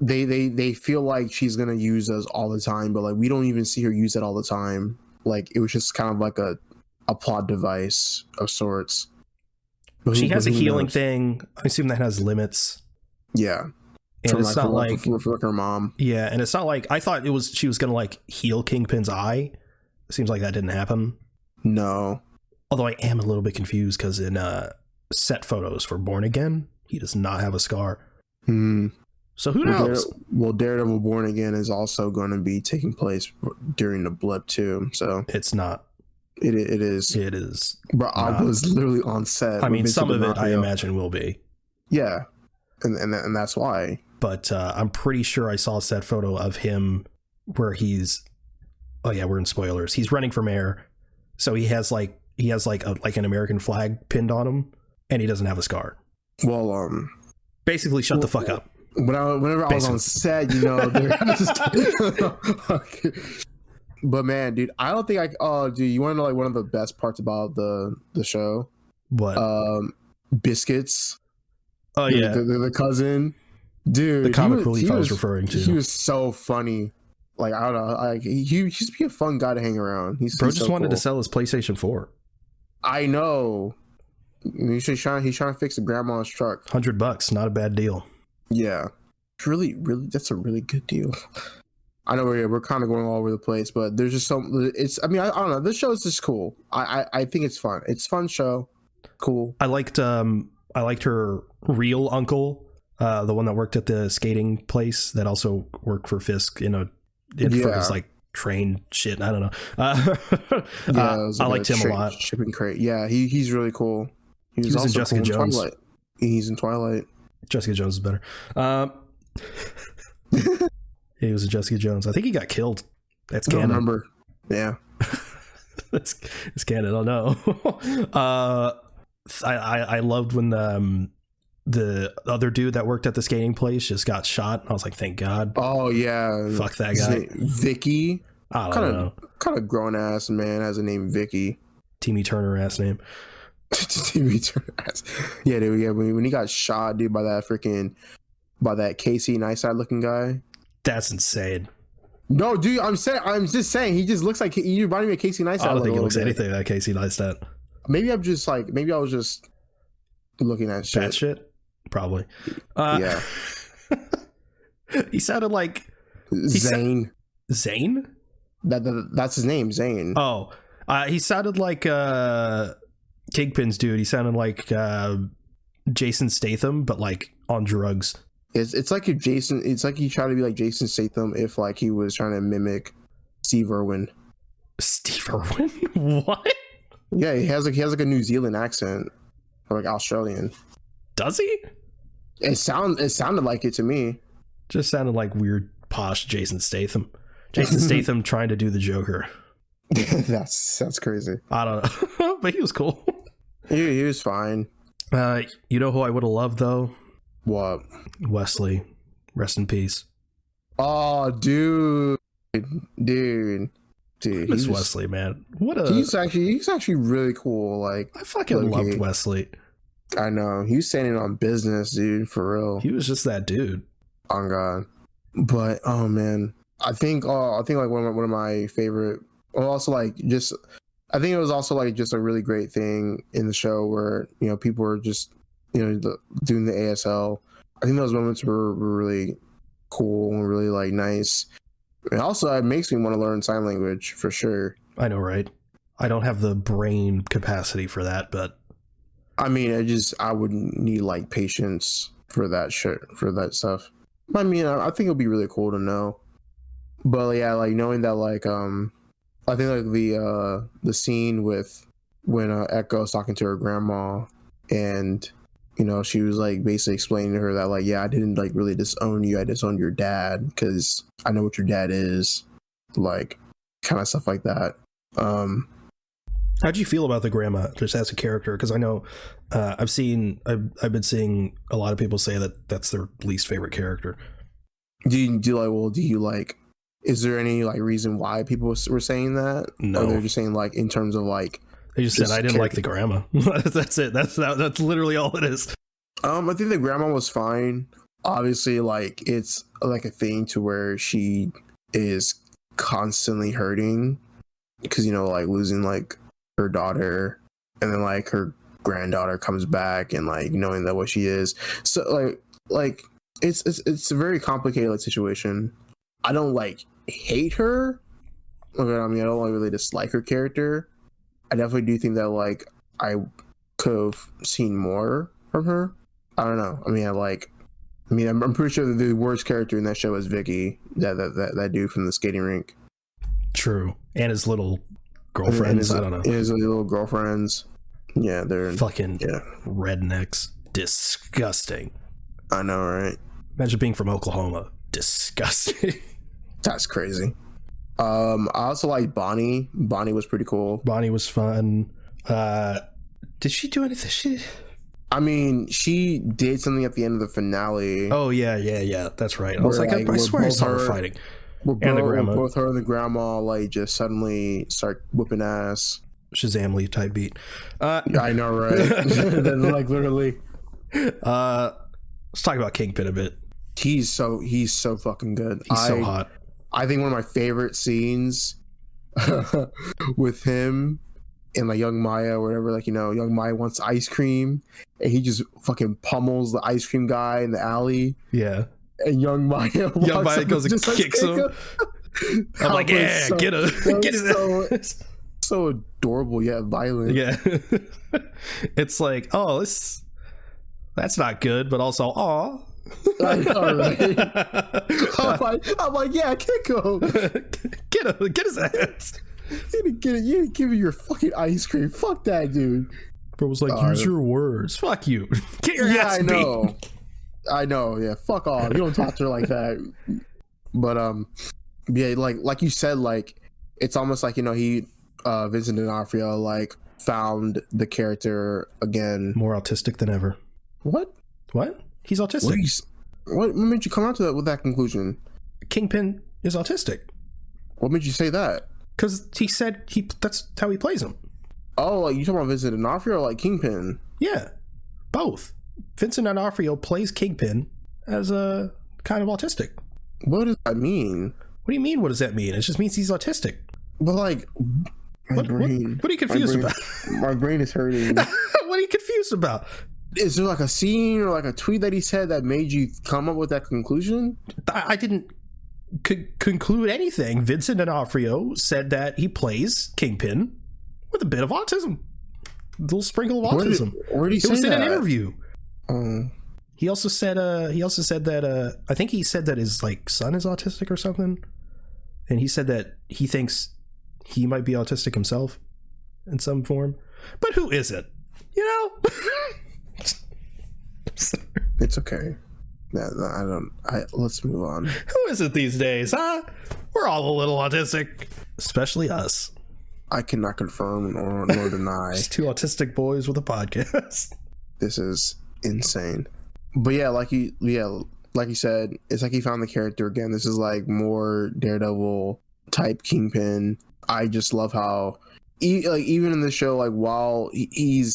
they feel like she's gonna use us all the time, but like we don't even see her use it all the time. Like it was just kind of like a plot device of sorts. She has a healing thing. I assume that has limits. Yeah. And it's not like for her mom. Yeah, and it's not like I thought she was gonna like heal Kingpin's eye. Seems like that didn't happen. No. Although I am a little bit confused because in set photos for Born Again, he does not have a scar. So who knows? Daredevil Born Again is also going to be taking place during the blip too. So it's not. It is. It is. But I was literally on set. I mean, some of it I imagine will be. Yeah, and that's why. But I'm pretty sure I saw a set photo of him where he's. Oh yeah, we're in spoilers. He's running for mayor, so he has like an American flag pinned on him, and he doesn't have a scar. Well, basically, shut the fuck up. Whenever I was on set, you know, okay. But man, dude, I don't think dude, you want to know like one of the best parts about the show? What? Biscuits. Oh yeah, the cousin, dude. The comic relief I was referring to. He was so funny. Like I don't know, like he just be a fun guy to hang around. He's just wanted to sell his PlayStation 4. I know. He's trying to fix the grandma's truck. $100, not a bad deal. Yeah, really, that's a really good deal. I know we're kind of going all over the place, but there's just some. I don't know. This show is just cool. I think it's fun. It's a fun show. Cool. I liked her real uncle, the one that worked at the skating place that also worked for Fisk for his like train shit. I don't know. I liked him a lot. Shipping crate. Yeah, he's really cool. He was in Jessica Jones. He's in Twilight. Jessica Jones is better. He was in Jessica Jones. I think he got killed. That's canon. I don't remember. Yeah. It's canon. I don't know. I loved when the other dude that worked at the skating place just got shot. I was like, thank God. Oh yeah. Fuck that guy. Vicky. I don't know. Kind of grown ass man has a name Vicky. Timmy Turner ass name. Timmy Turner ass. Yeah, dude. Yeah, when he got shot, dude, by that Casey Neistat looking guy. That's insane. No, dude. I'm just saying. He just looks like he reminded me of Casey Neistat. I don't think he looks anything like Casey Neistat. Maybe I was just looking at shit. That shit. Probably. Yeah. He sounded like Zane. Zane? That's his name, Zane. Oh, he sounded like Kingpin's dude. He sounded like Jason Statham, but like on drugs. It's like if Jason. It's like he tried to be like Jason Statham if like he was trying to mimic Steve Irwin. Steve Irwin? What? Yeah, he has like a New Zealand accent, or like Australian. Does he? It sounded like it to me. Just sounded like weird posh Jason Statham. Jason Statham trying to do the Joker. That's crazy. I don't know, but he was cool. He was fine. You know who I would have loved though? What? Wesley. Rest in peace. Oh, dude. It's Wesley, man. He's actually really cool. Like I fucking loved Wesley. I know. He was standing on business, dude, for real. He was just that dude. On God. But oh man. I think like one of my favorite, also like just I think it was also like just a really great thing in the show where, you know, people were just, you know, doing the ASL. I think those moments were really cool and really like nice. And also it makes me want to learn sign language for sure. I know, right? I don't have the brain capacity for that, but I mean, I would need like patience for that shit, for that stuff. I mean, I think it'll be really cool to know. But yeah, like knowing that, like, I think like the scene with when Echo's talking to her grandma, and you know, she was like basically explaining to her that like, yeah, I didn't like really disown you, I disowned your dad because I know what your dad is, like, kind of stuff like that. How'd you feel about the grandma just as a character? Because I know I've been seeing a lot of people say that that's their least favorite character. Do you like? Is there any like reason why people were saying that? No, or they're just saying like in terms of like they just said I didn't like the grandma. That's it. That's literally all it is. I think the grandma was fine. Obviously, like it's like a thing to where she is constantly hurting because, you know, like losing like her daughter, and then like her granddaughter comes back, and like knowing that what she is. So like it's a very complicated like, situation. I don't like hate her. I mean, I don't like, really dislike her character. I definitely do think that like I could have seen more from her. I don't know. I mean, I'm pretty sure that the worst character in that show is Vicky, that dude from the skating rink. True, and his little girlfriends. I don't know. His little girlfriends. Yeah, they're fucking rednecks. Disgusting. I know, right? Imagine being from Oklahoma. Disgusting. That's crazy. I also like Bonnie. Bonnie was pretty cool. Bonnie was fun. Did she do anything? I mean, she did something at the end of the finale. Oh yeah. That's right. I was like, I swear I saw her fighting. And the grandma. Both her and the grandma like just suddenly start whooping ass. Shazam type beat. I know, right? Then like literally. Let's talk about Kingpin a bit. He's so fucking good. He's so hot. I think one of my favorite scenes with him and like young Maya or whatever, like, you know, young Maya wants ice cream and he just fucking pummels the ice cream guy in the alley. Yeah. And young Maya goes and kicks him. I'm like, yeah, get his ass. So adorable yet violent. Yeah. It's like, oh, that's not good, but also, aw. I know, right? I'm like, yeah, kick him. Get his ass. You didn't give me your fucking ice cream. Fuck that, dude. Bro was like, use your words. Fuck you. Get your ass beat. I know. Yeah, fuck off. You don't talk to her like that. But yeah, like you said, like it's almost like, you know, Vincent D'Onofrio like found the character again, more autistic than ever. What? He's autistic. What made you come out to that with that conclusion? Kingpin is autistic. What made you say that? Because he said that's how he plays him. Oh, like you talking about Vincent D'Onofrio or like Kingpin? Yeah, both. Vincent D'Onofrio plays Kingpin as a kind of autistic. What does that mean? What do you mean? What does that mean? It just means he's autistic. But like, what are you confused about? My brain is hurting. What are you confused about? Is there like a scene or like a tweet that he said that made you come up with that conclusion? I didn't conclude anything. Vincent D'Onofrio said that he plays Kingpin with a bit of autism, a little sprinkle of autism. Where did he say that? It was in an interview. He also said that I think he said that his like son is autistic or something, and he said that he thinks he might be autistic himself in some form, but who isn't? You know. It's okay. Let's move on. Who is it these days, huh? We're all a little autistic, especially us. I cannot confirm nor deny. Just two autistic boys with a podcast. This is insane. But yeah, like you said, it's like he found the character again. This is like more Daredevil type Kingpin. I just love how, even in the show, like while he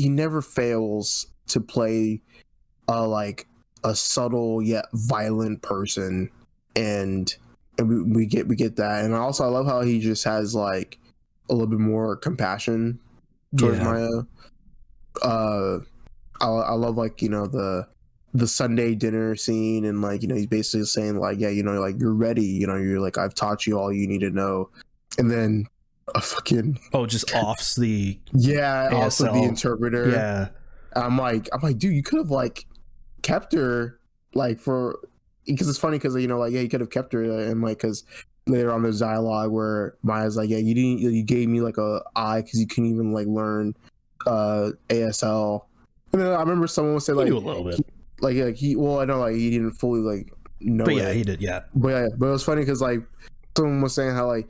never fails to play like a subtle yet violent person, and we get that. And also I love how he just has like a little bit more compassion towards Maya. I love, like, you know, the Sunday dinner scene, and like, you know, he's basically saying like, yeah, you know, like you're ready, you know, you're like, I've taught you all you need to know. And then a fucking just offs the also ASL. the interpreter. Yeah. I'm like, dude, you could have like kept her like for, because it's funny because, you know, like, yeah, you could have kept her, and like, because later on there's dialogue where Maya's like, yeah, you gave me like a eye because you couldn't even like learn ASL. And then I remember someone would say like, a little bit. Well, I know like he didn't fully like know, but yeah, it. he did, yeah. But it was funny because like someone was saying how like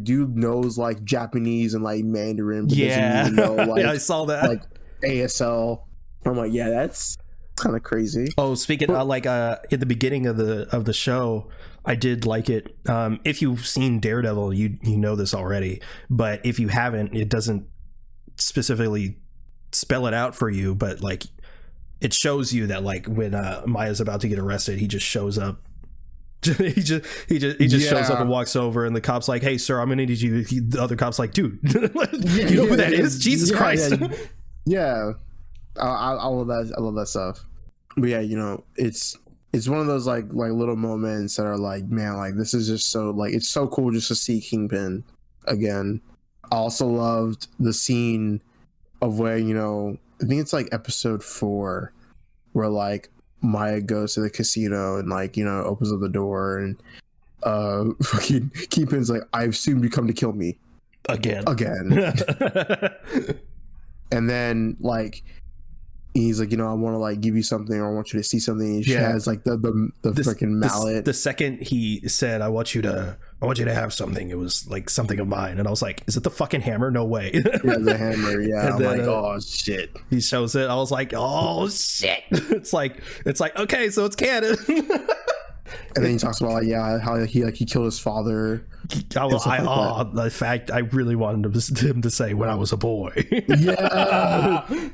dude knows like Japanese and like Mandarin, but doesn't even know like yeah, I saw that, like ASL. I'm like, yeah, that's kind of crazy. Oh, speaking like at the beginning of the show, I did like it. If you've seen Daredevil, you know this already, but if you haven't, it doesn't specifically spell it out for you, but like it shows you that like when Maya's about to get arrested, he just shows up. he just shows up and walks over, and the cop's like, "Hey, sir, I'm gonna need you." The other cop's like, "Dude, you know who that is? Jesus Christ!" Yeah. I love that. I love that stuff. But yeah, you know, it's one of those like little moments that are like, man, like this is just so like, it's so cool just to see Kingpin again. I also loved the scene of where, you know, I think it's like episode 4 where like Maya goes to the casino and like, you know, opens up the door and fucking Kingpin's like, I've soon become to kill me again. And then like he's like, you know, I want to like give you something, or I want you to see something. And she has like the freaking mallet. The second he said, I want you to have something, it was like something of mine, and I was like, is it the fucking hammer? No way. Yeah, the hammer. Yeah. I'm like, oh shit. He shows it. I was like, oh shit. It's like okay, so it's canon. And then he talks about like, yeah, how he killed his father. The fact I really wanted him to say when I was a boy. Yeah.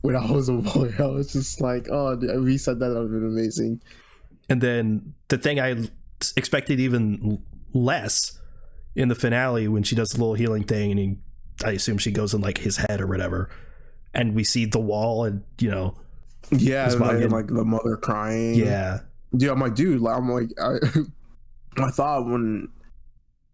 When I was a boy, I was just like, oh, if he said that, that would have been amazing. And then the thing I expected even less in the finale, when she does the little healing thing, and I assume she goes in like his head or whatever, and we see the wall, and you know, and like the mother crying. Yeah, dude, I'm like, I thought when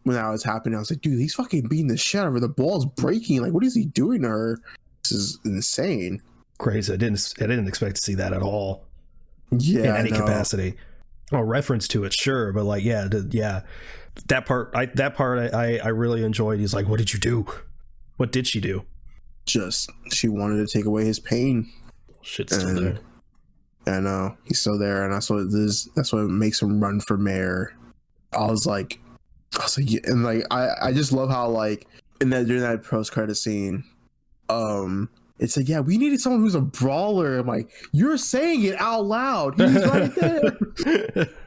that was happening, I was like, dude, he's fucking beating the shit out of her. The ball's breaking. Like, what is he doing to her? This is insane. Crazy. I didn't expect to see that at all. Yeah, in any capacity. Well, reference to it, sure, but like, that part I really enjoyed. He's like, what did you do? What did she do? Just, she wanted to take away his pain. Shit's still there. I know, he's still there, and that's what makes him run for mayor. I was like, yeah, and like I just love how like during that post-credit scene, it's like, yeah, we needed someone who's a brawler. I'm like, you're saying it out loud. He's right there.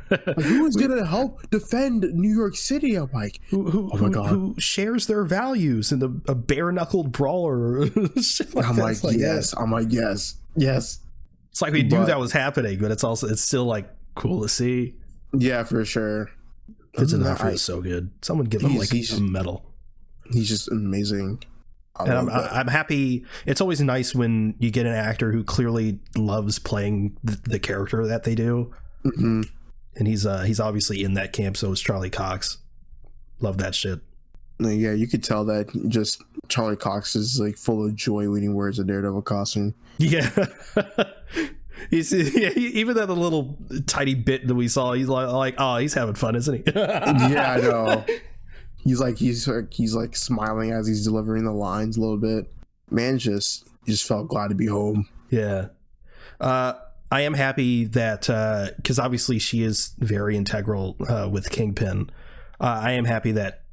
Like, who is gonna help defend New York City? I'm like, oh my god, who shares their values in a bare-knuckled brawler? I'm like, yes. I'm like, yes. It's like we knew that was happening, but it's still like cool to see. Yeah, for sure. Vincent D'Onofrio is so good. Someone give him like a medal. He's just amazing. And I'm happy. It's always nice when you get an actor who clearly loves playing the character that they do. Mm-hmm. And he's obviously in that camp. So is Charlie Cox. Love that shit. Yeah, you could tell that just Charlie Cox is like full of joy when he wears a Daredevil costume. Yeah. Even that little tiny bit that we saw, he's like, oh, he's having fun, isn't he? Yeah, I know. He's like smiling as he's delivering the lines a little bit. Man, just felt glad to be home. Yeah. I am happy that because obviously she is very integral with Kingpin. I am happy that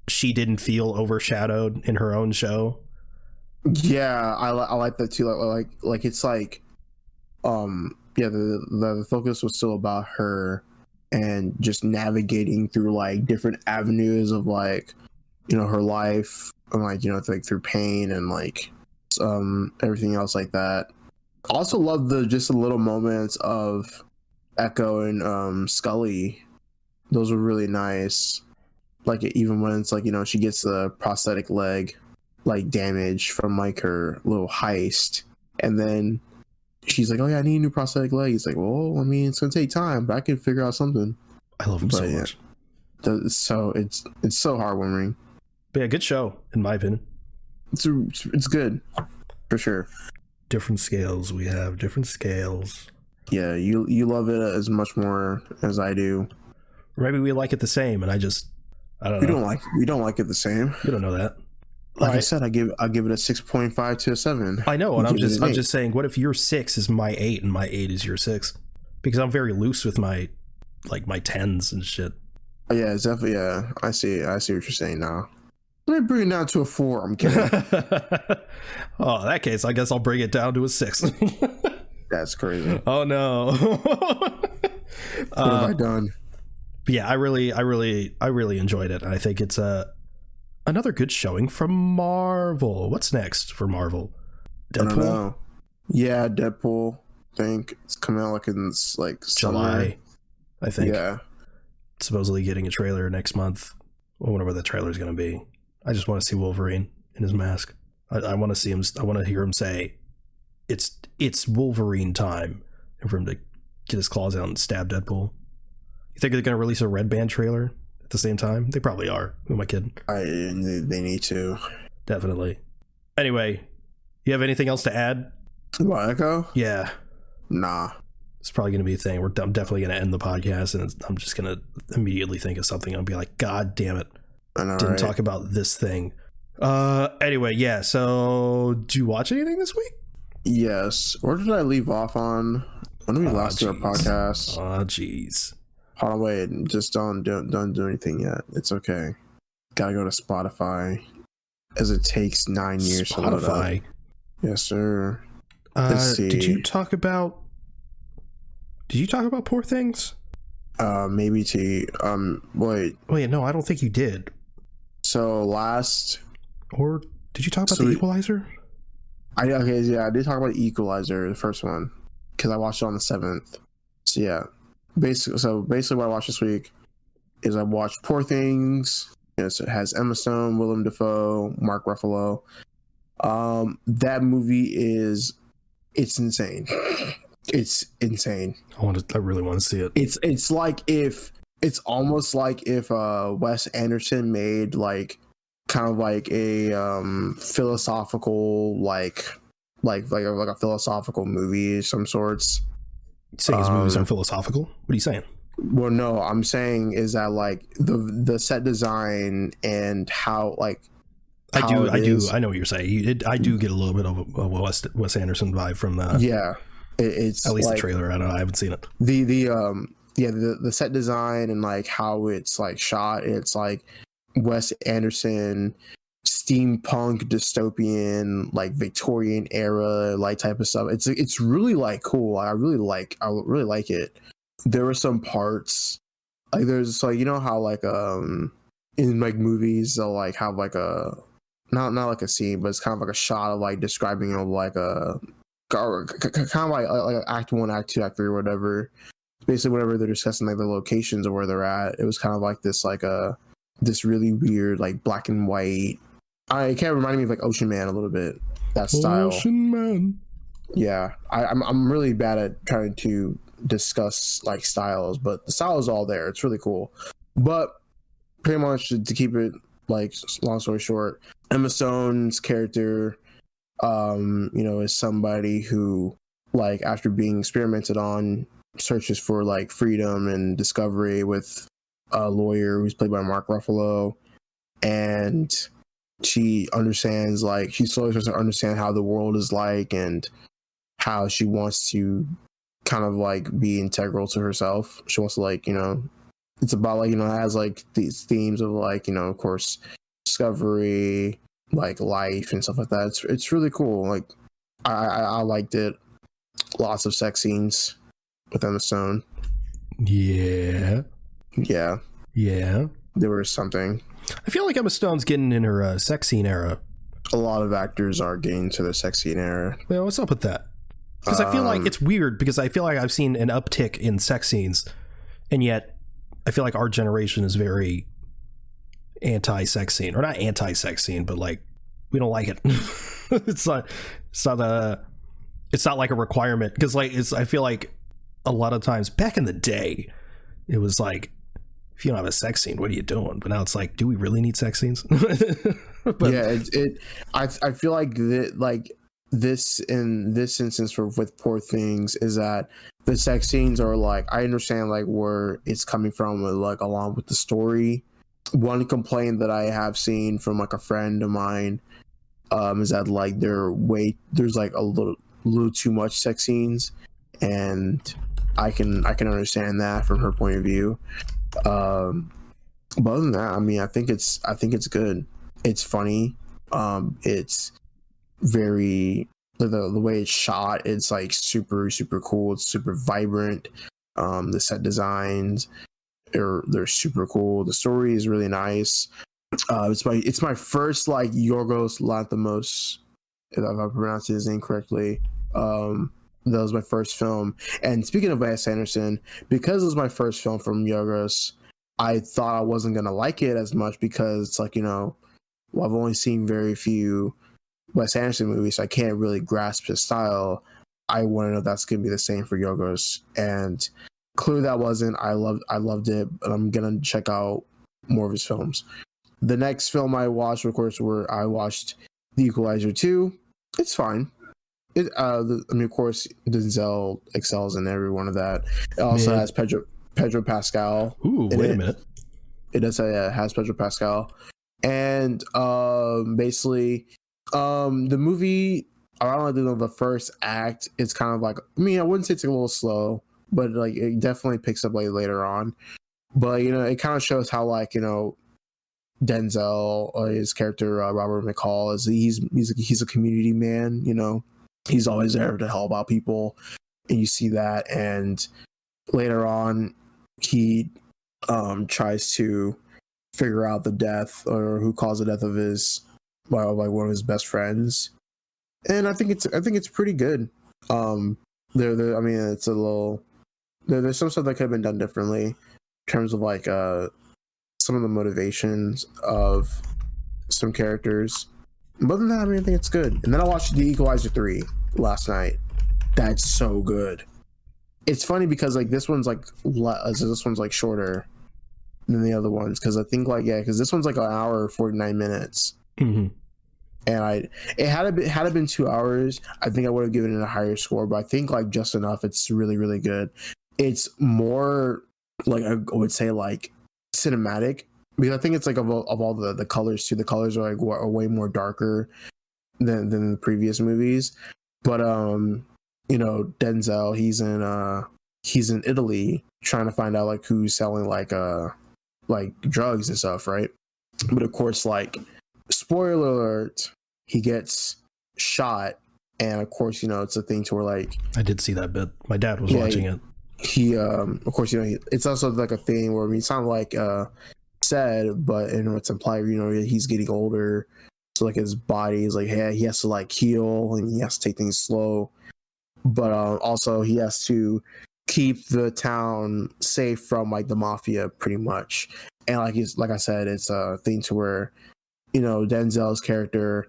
she didn't feel overshadowed in her own show. Yeah, I like that too. Like it's like, the focus was still about her and just navigating through like different avenues of like, you know, her life, and like, you know, like through pain and like everything else like that. I also love the little moments of Echo and Scully. Those were really nice. Like, even when it's like, you know, she gets the prosthetic leg like damage from like her little heist, and then she's like, oh yeah, I need a new prosthetic leg. He's like, well, I mean, it's gonna take time, but I can figure out something. I love him so much. So it's so heartwarming. But yeah, good show in my opinion. It's good for sure. Different scales. We have different scales. Yeah, you love it as much more as I do. Maybe we like it the same, and I don't know. We don't like it the same. You don't know that. Like I said, I give it a 6.5 to a 7. I know, and I'm just saying, what if your 6 is my 8 and my 8 is your 6? Because I'm very loose with my 10s and shit. Yeah, it's definitely. Yeah, I see what you're saying now. Let me bring it down to a 4. I'm kidding. Oh, in that case, I guess I'll bring it down to a 6. That's crazy. Oh no. What have I done? Yeah, I really enjoyed it. I think it's another good showing from Marvel. What's next for Marvel? Deadpool? I don't know. Yeah, Deadpool. I think it's coming out like in July. I think. Yeah. Supposedly getting a trailer next month. I wonder what the trailer is going to be. I just want to see Wolverine in his mask. I want to see him. I want to hear him say, "It's Wolverine time," and for him to get his claws out and stab Deadpool. You think they're going to release a Red Band trailer at the same time? They probably are. Who am I kidding? They need to. Definitely. Anyway, you have anything else to add? About Echo? Yeah. Nah. It's probably going to be a thing. I'm definitely going to end the podcast, and I'm just going to immediately think of something. I'll be like, God damn it. I know, Didn't talk about this thing. Anyway, yeah. So, did you watch anything this week? Yes. Where did I leave off on? When did we last do our podcast? Oh, jeez. Hold on, wait. Just don't do anything yet. It's okay. Gotta go to Spotify, as it takes 9 years to load up. Spotify. Yes, sir. Let's see. Did you talk about Poor Things? Maybe wait, no, I don't think you did. So last, or did you talk about The Equalizer? I did talk about Equalizer, the first one, because I watched it on the 7th. So yeah, basically what I watched this week is I watched Poor Things. It has Emma Stone, Willem Dafoe, Mark Ruffalo. That movie it's insane. It's insane. I really want to see it. It's almost like if Wes Anderson made like kind of like a philosophical like a philosophical movie of some sorts. Saying his movies are philosophical? What are you saying? Well, no, I'm saying is that like the set design and how like I know what you're saying. I do get a little bit of a Wes Anderson vibe from that. Yeah. It's at least like, the trailer. I don't know. I haven't seen it. The set design and like how it's like shot. It's like Wes Anderson, steampunk, dystopian, like Victorian era, like type of stuff. It's really like cool. I really like it. There were some parts like there's like, you know how like in like movies they'll like have like a not like a scene, but it's kind of like a shot of like describing of like a kind of like act 1, act 2, act 3 or whatever. Basically whenever they're discussing like the locations of where they're at, it was kind of like this like this really weird like black and white. I kind of reminded me of like Ocean Man a little bit, that style. Ocean Man. Yeah, I'm really bad at trying to discuss like styles, but the style is all there. It's really cool. But pretty much to keep it like long story short, Emma Stone's character is somebody who like after being experimented on searches for like freedom and discovery with a lawyer who's played by Mark Ruffalo, and she understands like she slowly starts to understand how the world is like and how she wants to kind of like be integral to herself. She wants to like, it's about like, it has like these themes of like, of course, discovery, like life and stuff like that. It's really cool. Like I liked it. Lots of sex scenes with Emma Stone. Yeah. There was something. I feel like Emma Stone's getting in her sex scene era. A lot of actors are getting to the sex scene era. Well, what's up with that? Because I feel like it's weird because I feel like I've seen an uptick in sex scenes, and yet I feel like our generation is very anti-sex scene, or not anti-sex scene, but like we don't like it. It's not like a requirement because like I feel like a lot of times back in the day, it was like if you don't have a sex scene, what are you doing? But now it's like, do we really need sex scenes? But, yeah, I feel like this in this instance with Poor Things is that the sex scenes are like, I understand like where it's coming from, like along with the story. One complaint that I have seen from like a friend of mine is that like there's like a little too much sex scenes, and I can understand that from her point of view. But other than that, I mean, I think it's good. It's funny. It's very the way it's shot. It's like super cool. It's super vibrant. The set designs they're super cool. The story is really nice. It's my first like Yorgos Lanthimos, if I pronounced his name correctly. That was my first film. And speaking of Wes Anderson, because it was my first film from Yorgos, I thought I wasn't gonna like it as much because it's like, well, I've only seen very few Wes Anderson movies, so I can't really grasp his style. I want to know if that's gonna be the same for Yorgos, and clearly that wasn't. I loved it, but I'm gonna check out more of his films. The next film I watched, of course, I watched The Equalizer 2. It's fine. Of course, Denzel excels in every one of that. It also has Pedro Pascal. Ooh, wait a minute. It does say it has Pedro Pascal. And basically, the movie, around the first act, it's kind of like, I mean, I wouldn't say it's a little slow, but like it definitely picks up like later on. But it kind of shows how like Denzel, his character Robert McCall, is he's a community man. He's always there to help out people, and you see that. And later on, he tries to figure out the death or who caused the death of like one of his best friends, and I think it's pretty good. I mean, it's a little. There's some stuff that could have been done differently in terms of like some of the motivations of some characters. But other than that, I mean, I think it's good. And then I watched The Equalizer 3 last night. That's so good. It's funny because like this one's like shorter than the other ones, because I think because this one's like an hour 49 minutes. Mm-hmm. And had it been 2 hours, I think I would have given it a higher score. But I think like just enough. It's really, really good. It's more like, I would say like cinematic, because I think it's like of all the colors too. The colors are like are way more darker than the previous movies. But Denzel, he's in Italy trying to find out like who's selling like drugs and stuff, right? But of course, like, spoiler alert, he gets shot, and of course, it's a thing to where like, I did see that bit. My dad was watching it. He of course, it's also like a thing where, I mean, it's not like said, but it's implied, he's getting older, so like his body is like, hey, he has to like heal, and he has to take things slow, but also he has to keep the town safe from like the mafia, pretty much. And like I said, it's a thing to where Denzel's character,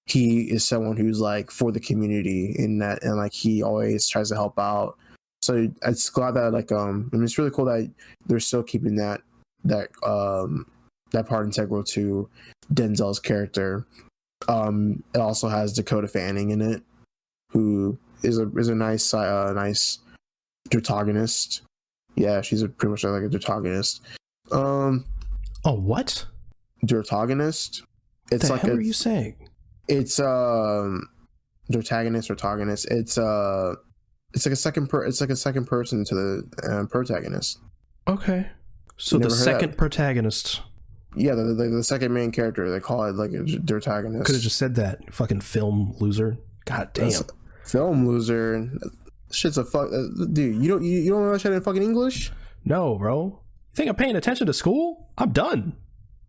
he is someone who's like for the community in that, and like he always tries to help out. So it's glad that like I mean, it's really cool that they're still keeping that part integral to Denzel's character. It also has Dakota Fanning in it, who is a nice protagonist. Yeah, she's pretty much like a protagonist. Oh, what? Protagonist. It's the like hell are you saying? It's protagonist. It's like a second person to the protagonist. Okay. So the second protagonist. Yeah, the second main character. They call it like a protagonist. Could have just said that. Fucking film loser. God damn. Film loser. Shit's a fuck, dude. You don't know that shit in fucking English? No, bro. You think I'm paying attention to school? I'm done.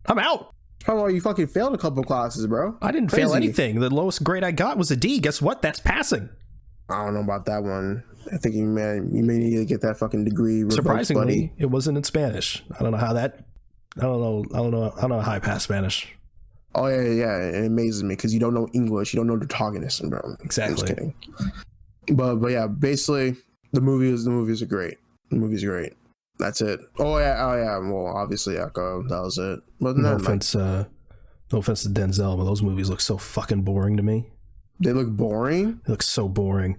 I'm out. Probably why you fucking failed a couple classes, bro. I didn't fail anything. The lowest grade I got was a D. Guess what? That's passing. I don't know about that one. I think you may need to get that fucking degree revoked, surprisingly, buddy. It wasn't in Spanish. I don't know how that. I don't know how I passed Spanish. Oh yeah. It amazes me because you don't know English. You don't know protagonist, bro. Exactly. I'm just kidding. But yeah, basically the movies are great. The movie's great. That's it. Oh yeah. Well, obviously Echo. That was it. But No offense to Denzel, but those movies look so fucking boring to me. They look boring. They look so boring.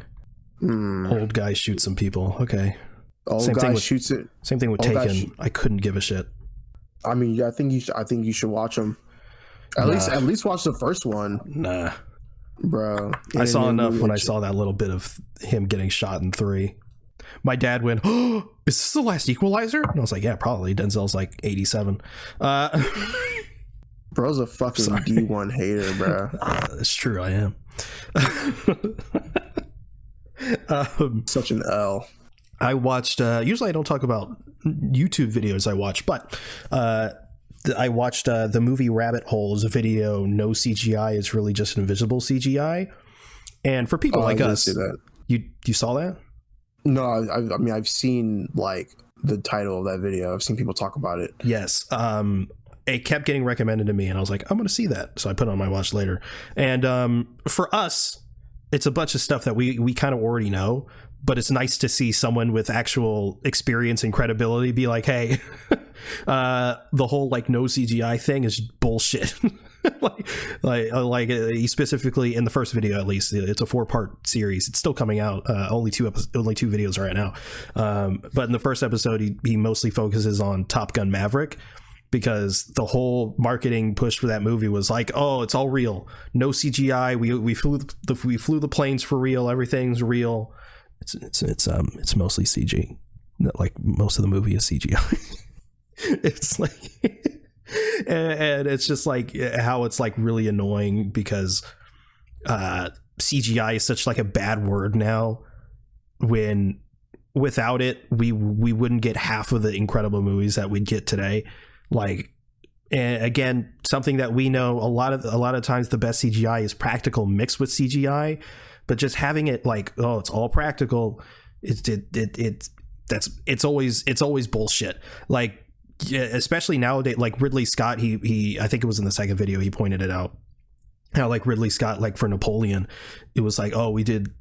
Old guy shoots some people. Okay. Old guy shoots it. Same thing with Taken. I couldn't give a shit. I mean, I think you should watch them. At least watch the first one. Nah, bro. I saw enough when I saw that little bit of him getting shot in 3. My dad went, "Oh, is this the last Equalizer?" And I was like, "Yeah, probably." Denzel's like 87. Bro's a fucking D1 hater, bro. It's true, I am. Such an L. I watched. Usually, I don't talk about YouTube videos I watch, but I watched the movie Rabbit Hole's video. No CGI is really just invisible CGI. And for people like us, you saw that? No, I mean I've seen like the title of that video. I've seen people talk about it. Yes. It kept getting recommended to me, and I was like, I'm going to see that. So I put it on my watch later. And for us, it's a bunch of stuff that we kind of already know. But it's nice to see someone with actual experience and credibility be like, hey, the whole like no CGI thing is bullshit. like specifically in the first video, at least it's a 4-part series. It's still coming out. Only 2 videos right now. But in the first episode, he mostly focuses on Top Gun Maverick, because the whole marketing push for that movie was like, oh, it's all real, no CGI. We flew the planes for real. Everything's real. It's mostly CG. Like most of the movie is CGI. It's like, and it's just like how it's like really annoying because CGI is such like a bad word now. When without it, we wouldn't get half of the incredible movies that we'd get today. Like, and again, something that we know a lot of times the best CGI is practical mixed with CGI. But just having it like, oh, it's all practical, it's always bullshit. Like, yeah, especially nowadays, like Ridley Scott, he I think it was in the second video he pointed it out, how like Ridley Scott, like for Napoleon, it was like, oh, we did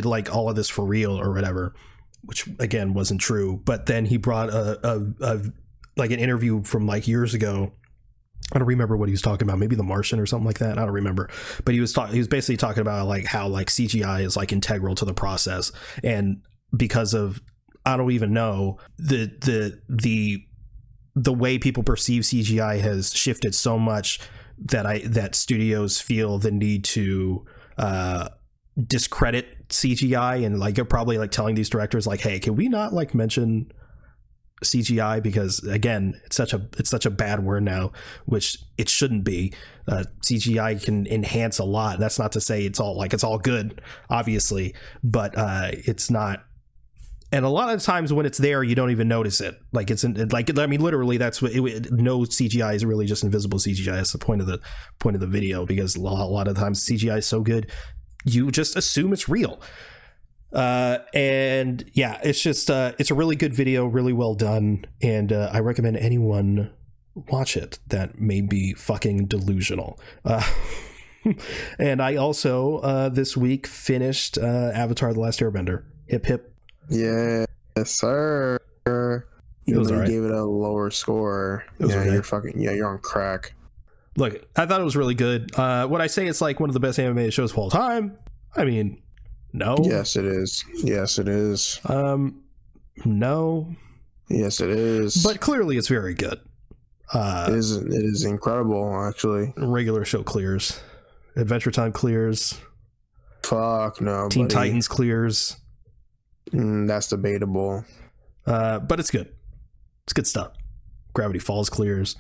like all of this for real or whatever, which again wasn't true. But then he brought a like an interview from like years ago. I don't remember what he was talking about. Maybe The Martian or something like that. I don't remember. But he was basically talking about like how like CGI is like integral to the process, and because of, I don't even know, the way people perceive CGI has shifted so much that studios feel the need to discredit CGI, and like you're probably like telling these directors like, hey, can we not like mention CGI, because again, it's such a bad word now, which it shouldn't be. CGI can enhance a lot. That's not to say it's all good, obviously, but it's not. And a lot of times when it's there, you don't even notice it. Like it's like, I mean, literally, that's what no CGI is really just invisible CGI. That's the point of the video, because a lot of times CGI is so good, you just assume it's real. And yeah, it's just it's a really good video, really well done, and I recommend anyone watch it that may be fucking delusional. And I also this week finished Avatar: The Last Airbender. Hip hip. Yes, sir. You gave it a lower score. Yeah, you're on crack. Look, I thought it was really good. Would I say it's like one of the best animated shows of all time? I mean, no. Yes, it is. Yes, it is. No. Yes, it is. But clearly, it's very good. It is incredible, actually. Regular show clears. Adventure Time clears. Fuck no. Teen Titans clears. That's debatable. But it's good. It's good stuff. Gravity Falls clears.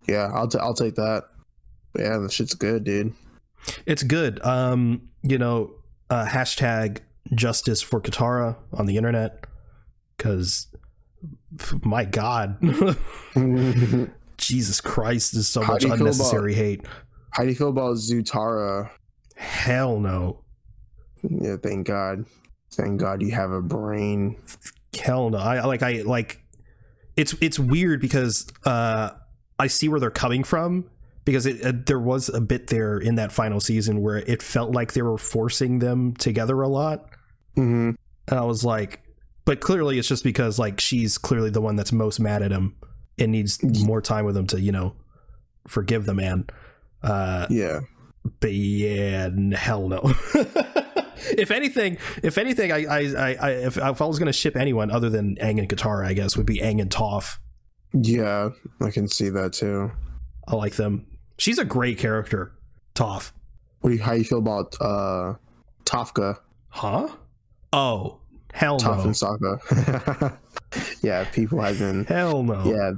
Yeah, I'll take that. But yeah, the shit's good, dude. It's good. Hashtag justice for Katara on the internet, because my God, Jesus Christ, there's so much unnecessary hate. How do you feel about Zutara? Hell no. Yeah, thank God you have a brain. Hell no. I like it's weird because I see where they're coming from, because there was a bit there in that final season where it felt like they were forcing them together a lot. Mm-hmm. And I was like, But clearly it's just because like she's clearly the one that's most mad at him and needs more time with him to, you know, forgive the man. Yeah. But yeah, hell no. If anything, if I was gonna ship anyone other than Aang and Katara, I guess would be Aang and Toph. Yeah, I can see that too. I like them. She's a great character, Toph. How you feel about Tofka? Huh? Oh, hell Toph no. and Sokka. Yeah, people have been. Hell no. Yeah,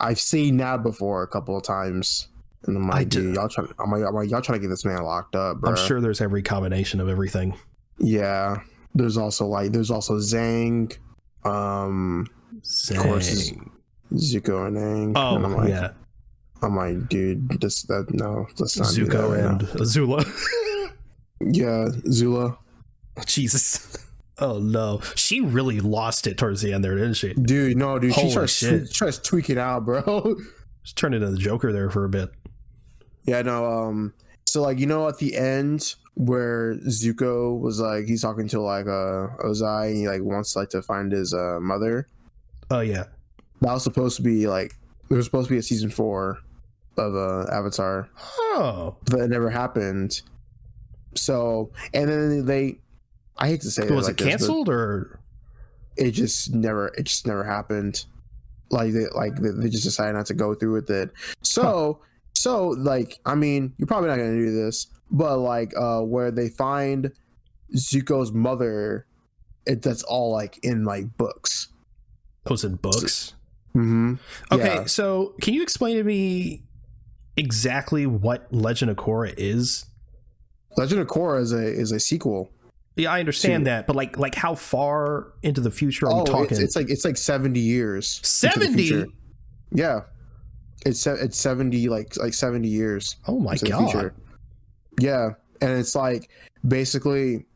I've seen that before a couple of times. And I'm like, dude, y'all trying to get this man locked up, bro. I'm sure there's every combination of everything. Yeah. There's also Zhang. Zhang. Of course, Zuko and Aang. Oh, and I'm like, yeah. I'm like, dude, let's not Zuko do that, and Azula. Yeah, Zula. Jesus. Oh no, she really lost it towards the end there, didn't she? Dude, no, dude, Holy she starts tweaking out, bro. Just turned into the Joker there for a bit. Yeah, no. So like, you know, at the end where Zuko was like, he's talking to like Ozai, and he like wants like to find his mother. Oh yeah, that was supposed to be like, there was supposed to be a season 4 of Avatar. Oh, but it never happened. So, and then I hate to say it, was like it canceled or it just never happened. Like they just decided not to go through with it. So like, I mean, you're probably not gonna do this, but like where they find Zuko's mother, that's all like in like books. Oh, it's in books. Mm-hmm. Okay, yeah. So can you explain to me exactly what Legend of Korra is? Legend of Korra is a sequel. Yeah, I understand that, but like how far into the future are we talking? It's like 70 years. 70? Yeah. It's 70 like 70 years. Oh my god. Yeah, and it's like basically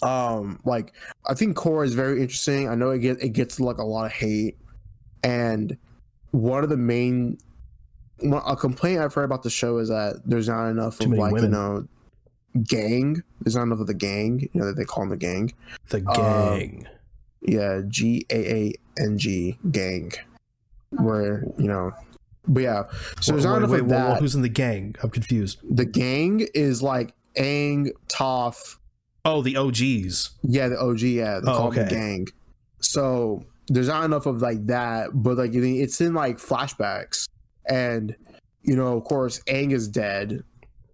like I think Korra is very interesting. I know it gets like a lot of hate, and one of the main a complaint I've heard about the show is that there's not enough of like women. You know, gang. There's not enough of the gang, you know, that they call them the gang. The gang. Yeah, GAANG, gang. Where, you know, but yeah. So there's not enough of that. Who's in the gang? I'm confused. The gang is like Aang, Toph. Oh, the OGs. Yeah, the OG. Yeah, they call them the gang. So there's not enough of like that, but like it's in like flashbacks, and you know, of course, Aang is dead.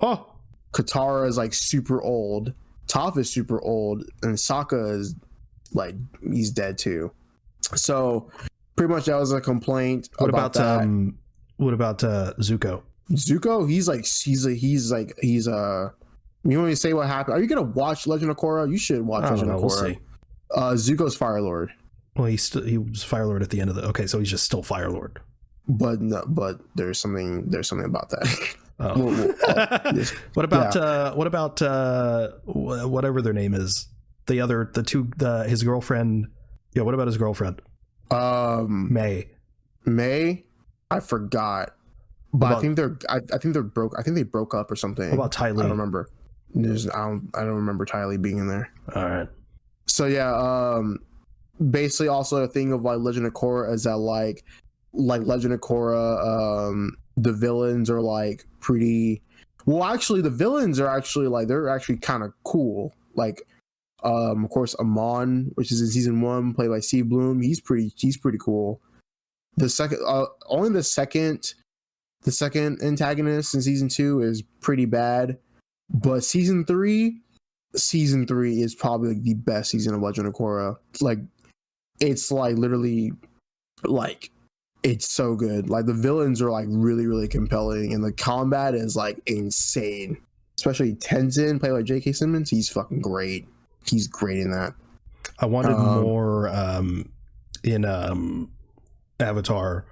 Oh. Katara is like super old. Toph is super old, and Sokka is like he's dead too. So pretty much that was a complaint. What about Zuko? Zuko, he's you want me to say what happened? Are you gonna watch Legend of Korra? You should watch Legend of Korra. We'll see. Zuko's Fire Lord. Well, he was Fire Lord at the end of the. Okay, so he's just still Fire Lord. But no, but there's something about that. Oh. What about whatever their name is? His girlfriend. Yeah, what about his girlfriend? May. I forgot. But I think they broke up or something. What about Ty Lee? I don't remember. I don't remember Ty Lee being in there. All right. So yeah, basically also a thing of like Legend of Korra is that like Legend of Korra, the villains are like pretty well, actually the villains are actually like they're actually kind of cool. Like of course Amon, which is in season 1, played by Steve Bloom, he's pretty cool. The second antagonist in season 2 is pretty bad, but season 3 is probably like the best season of Legend of Korra. Like it's like literally like it's so good. Like the villains are like really, really compelling, and the combat is like insane. Especially Tenzin, played by J.K. Simmons. He's fucking great. He's great in that. I wanted more in Avatar.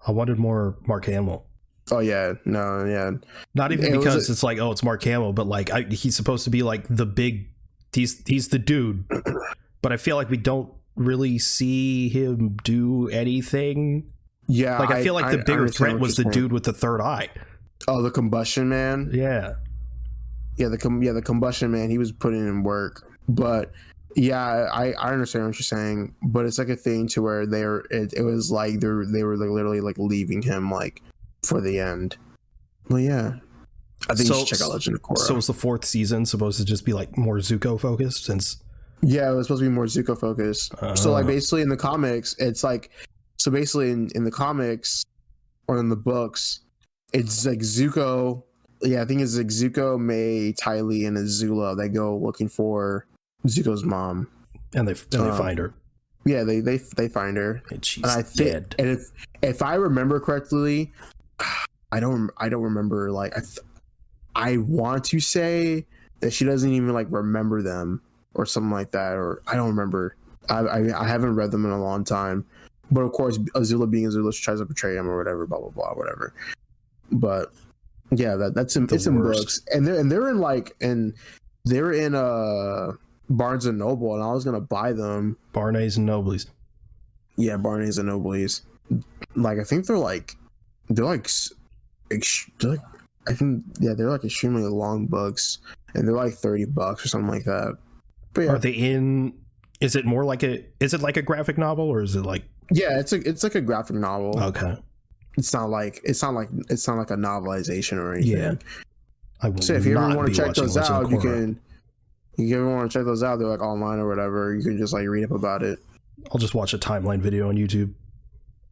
I wanted more Mark Hamill. Oh yeah, no, yeah. Not even because it's like, oh, it's Mark Hamill, but like he's supposed to be like the big. He's the dude, but I feel like we don't really see him do anything. Yeah, like I feel like the bigger threat was the dude with the third eye. Oh, the Combustion Man. Yeah, the Combustion Man. He was putting in work, but Yeah, I understand what you're saying, but it's like a thing to where it was like they were like literally like leaving him like for the end. Well, yeah, I think you should check out Legend of Korra. So was the 4th season supposed to just be like more Zuko focused? Since yeah, it was supposed to be more Zuko focused. So like basically in the comics, it's like basically in the comics or in the books, it's like Zuko. Yeah, I think it's like Zuko, Mei, Ty Lee, and Azula. They go looking for Zuko's mom, and they find her. Yeah, they find her, and she's dead. And if I remember correctly, I don't remember. Like I want to say that she doesn't even like remember them or something like that, or I don't remember. I haven't read them in a long time, but of course Azula being Azula, she tries to betray him or whatever, blah blah blah, whatever. But yeah, it's in books, and they're in like they're in Barnes and Noble, and I was gonna buy them. Barnes and Nobles. Yeah, Barnes and Nobles. Like I think they're like I think they're like extremely long books, and they're like $30 or something like that. But yeah. Are they in? Is it more like is it like a graphic novel, or is it like? Yeah, it's like a graphic novel. Okay. It's not like a novelization or anything. Yeah. I will. So if you ever want to check those out, you can. If you ever want to check those out, they're like online or whatever. You can just like read up about it. I'll just watch a timeline video on YouTube.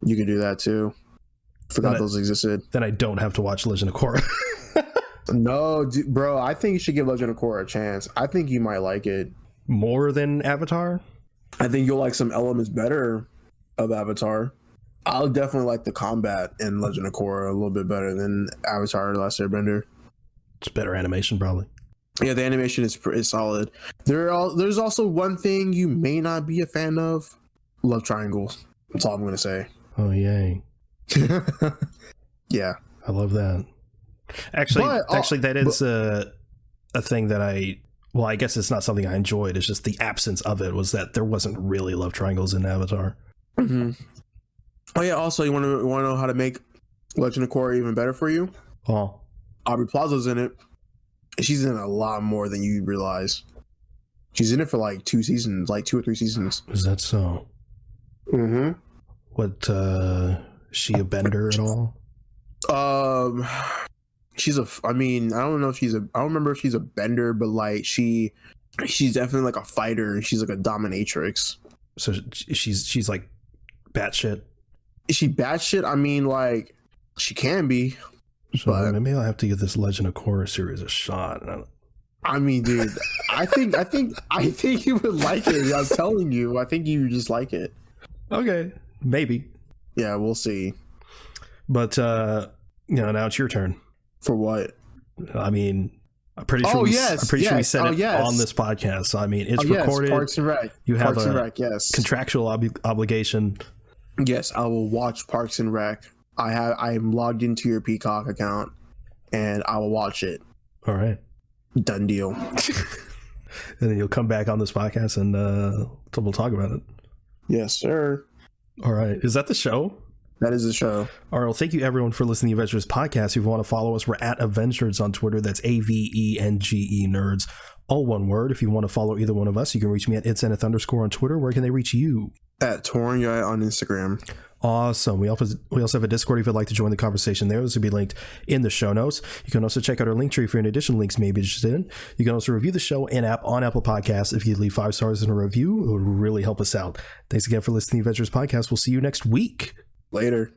You can do that too. Forgot those existed. Then I don't have to watch Legend of Korra. No, bro, I think you should give Legend of Korra a chance. I think you might like it more than Avatar. I think you'll like some elements better of Avatar. I'll definitely like the combat in Legend of Korra a little bit better than Avatar: The Last Airbender. It's better animation, probably. Yeah, the animation is solid. There's also one thing you may not be a fan of: love triangles. That's all I'm gonna say. Oh yay! Yeah, I love that. Actually, that is a thing that I guess it's not something I enjoyed. It's just the absence of it was that there wasn't really love triangles in Avatar. Mm-hmm. Oh yeah. Also, you want to know how to make Legend of Korra even better for you? Oh, Aubrey Plaza's in it. She's in a lot more than you realize. She's in it for like 2 seasons, like 2 or 3 seasons. Is that so? Mm-hmm. What? Is she a bender at all? She's I don't know if I don't remember if she's a bender, but like she's definitely like a fighter. She's like a dominatrix. So she's like batshit. Is she batshit? I mean, like she can be. So but maybe I'll have to give this Legend of Korra series a shot. I mean, dude, I think you would like it. I'm telling you, I think you just like it. Okay, maybe. Yeah, we'll see. But now it's your turn. For what? I mean, I'm pretty sure we said it on this podcast. So I mean, it's recorded. Parks and Rec. You have Parks and Rec, yes. Contractual obligation. Yes, I will watch Parks and Rec. I am logged into your Peacock account, and I will watch it. All right. Done deal. And then you'll come back on this podcast and we'll talk about it. Yes, sir. All right. Is that the show? That is the show. All right. Well, thank you everyone for listening to the Avengenerds podcast. If you want to follow us, we're at Avengenerds on Twitter. That's AVENGE Nerds. All one word. If you want to follow either one of us, you can reach me at @itzenith_ on Twitter. Where can they reach you? At Torn on Instagram. Awesome. We also have a Discord if you'd like to join the conversation there. This will be linked in the show notes. You can also check out our link tree for any additional links you may be interested in. You can also review the show on Apple Podcasts. If you leave 5 stars in a review, it would really help us out. Thanks again for listening to the Avengenerds podcast. We'll see you next week. Later.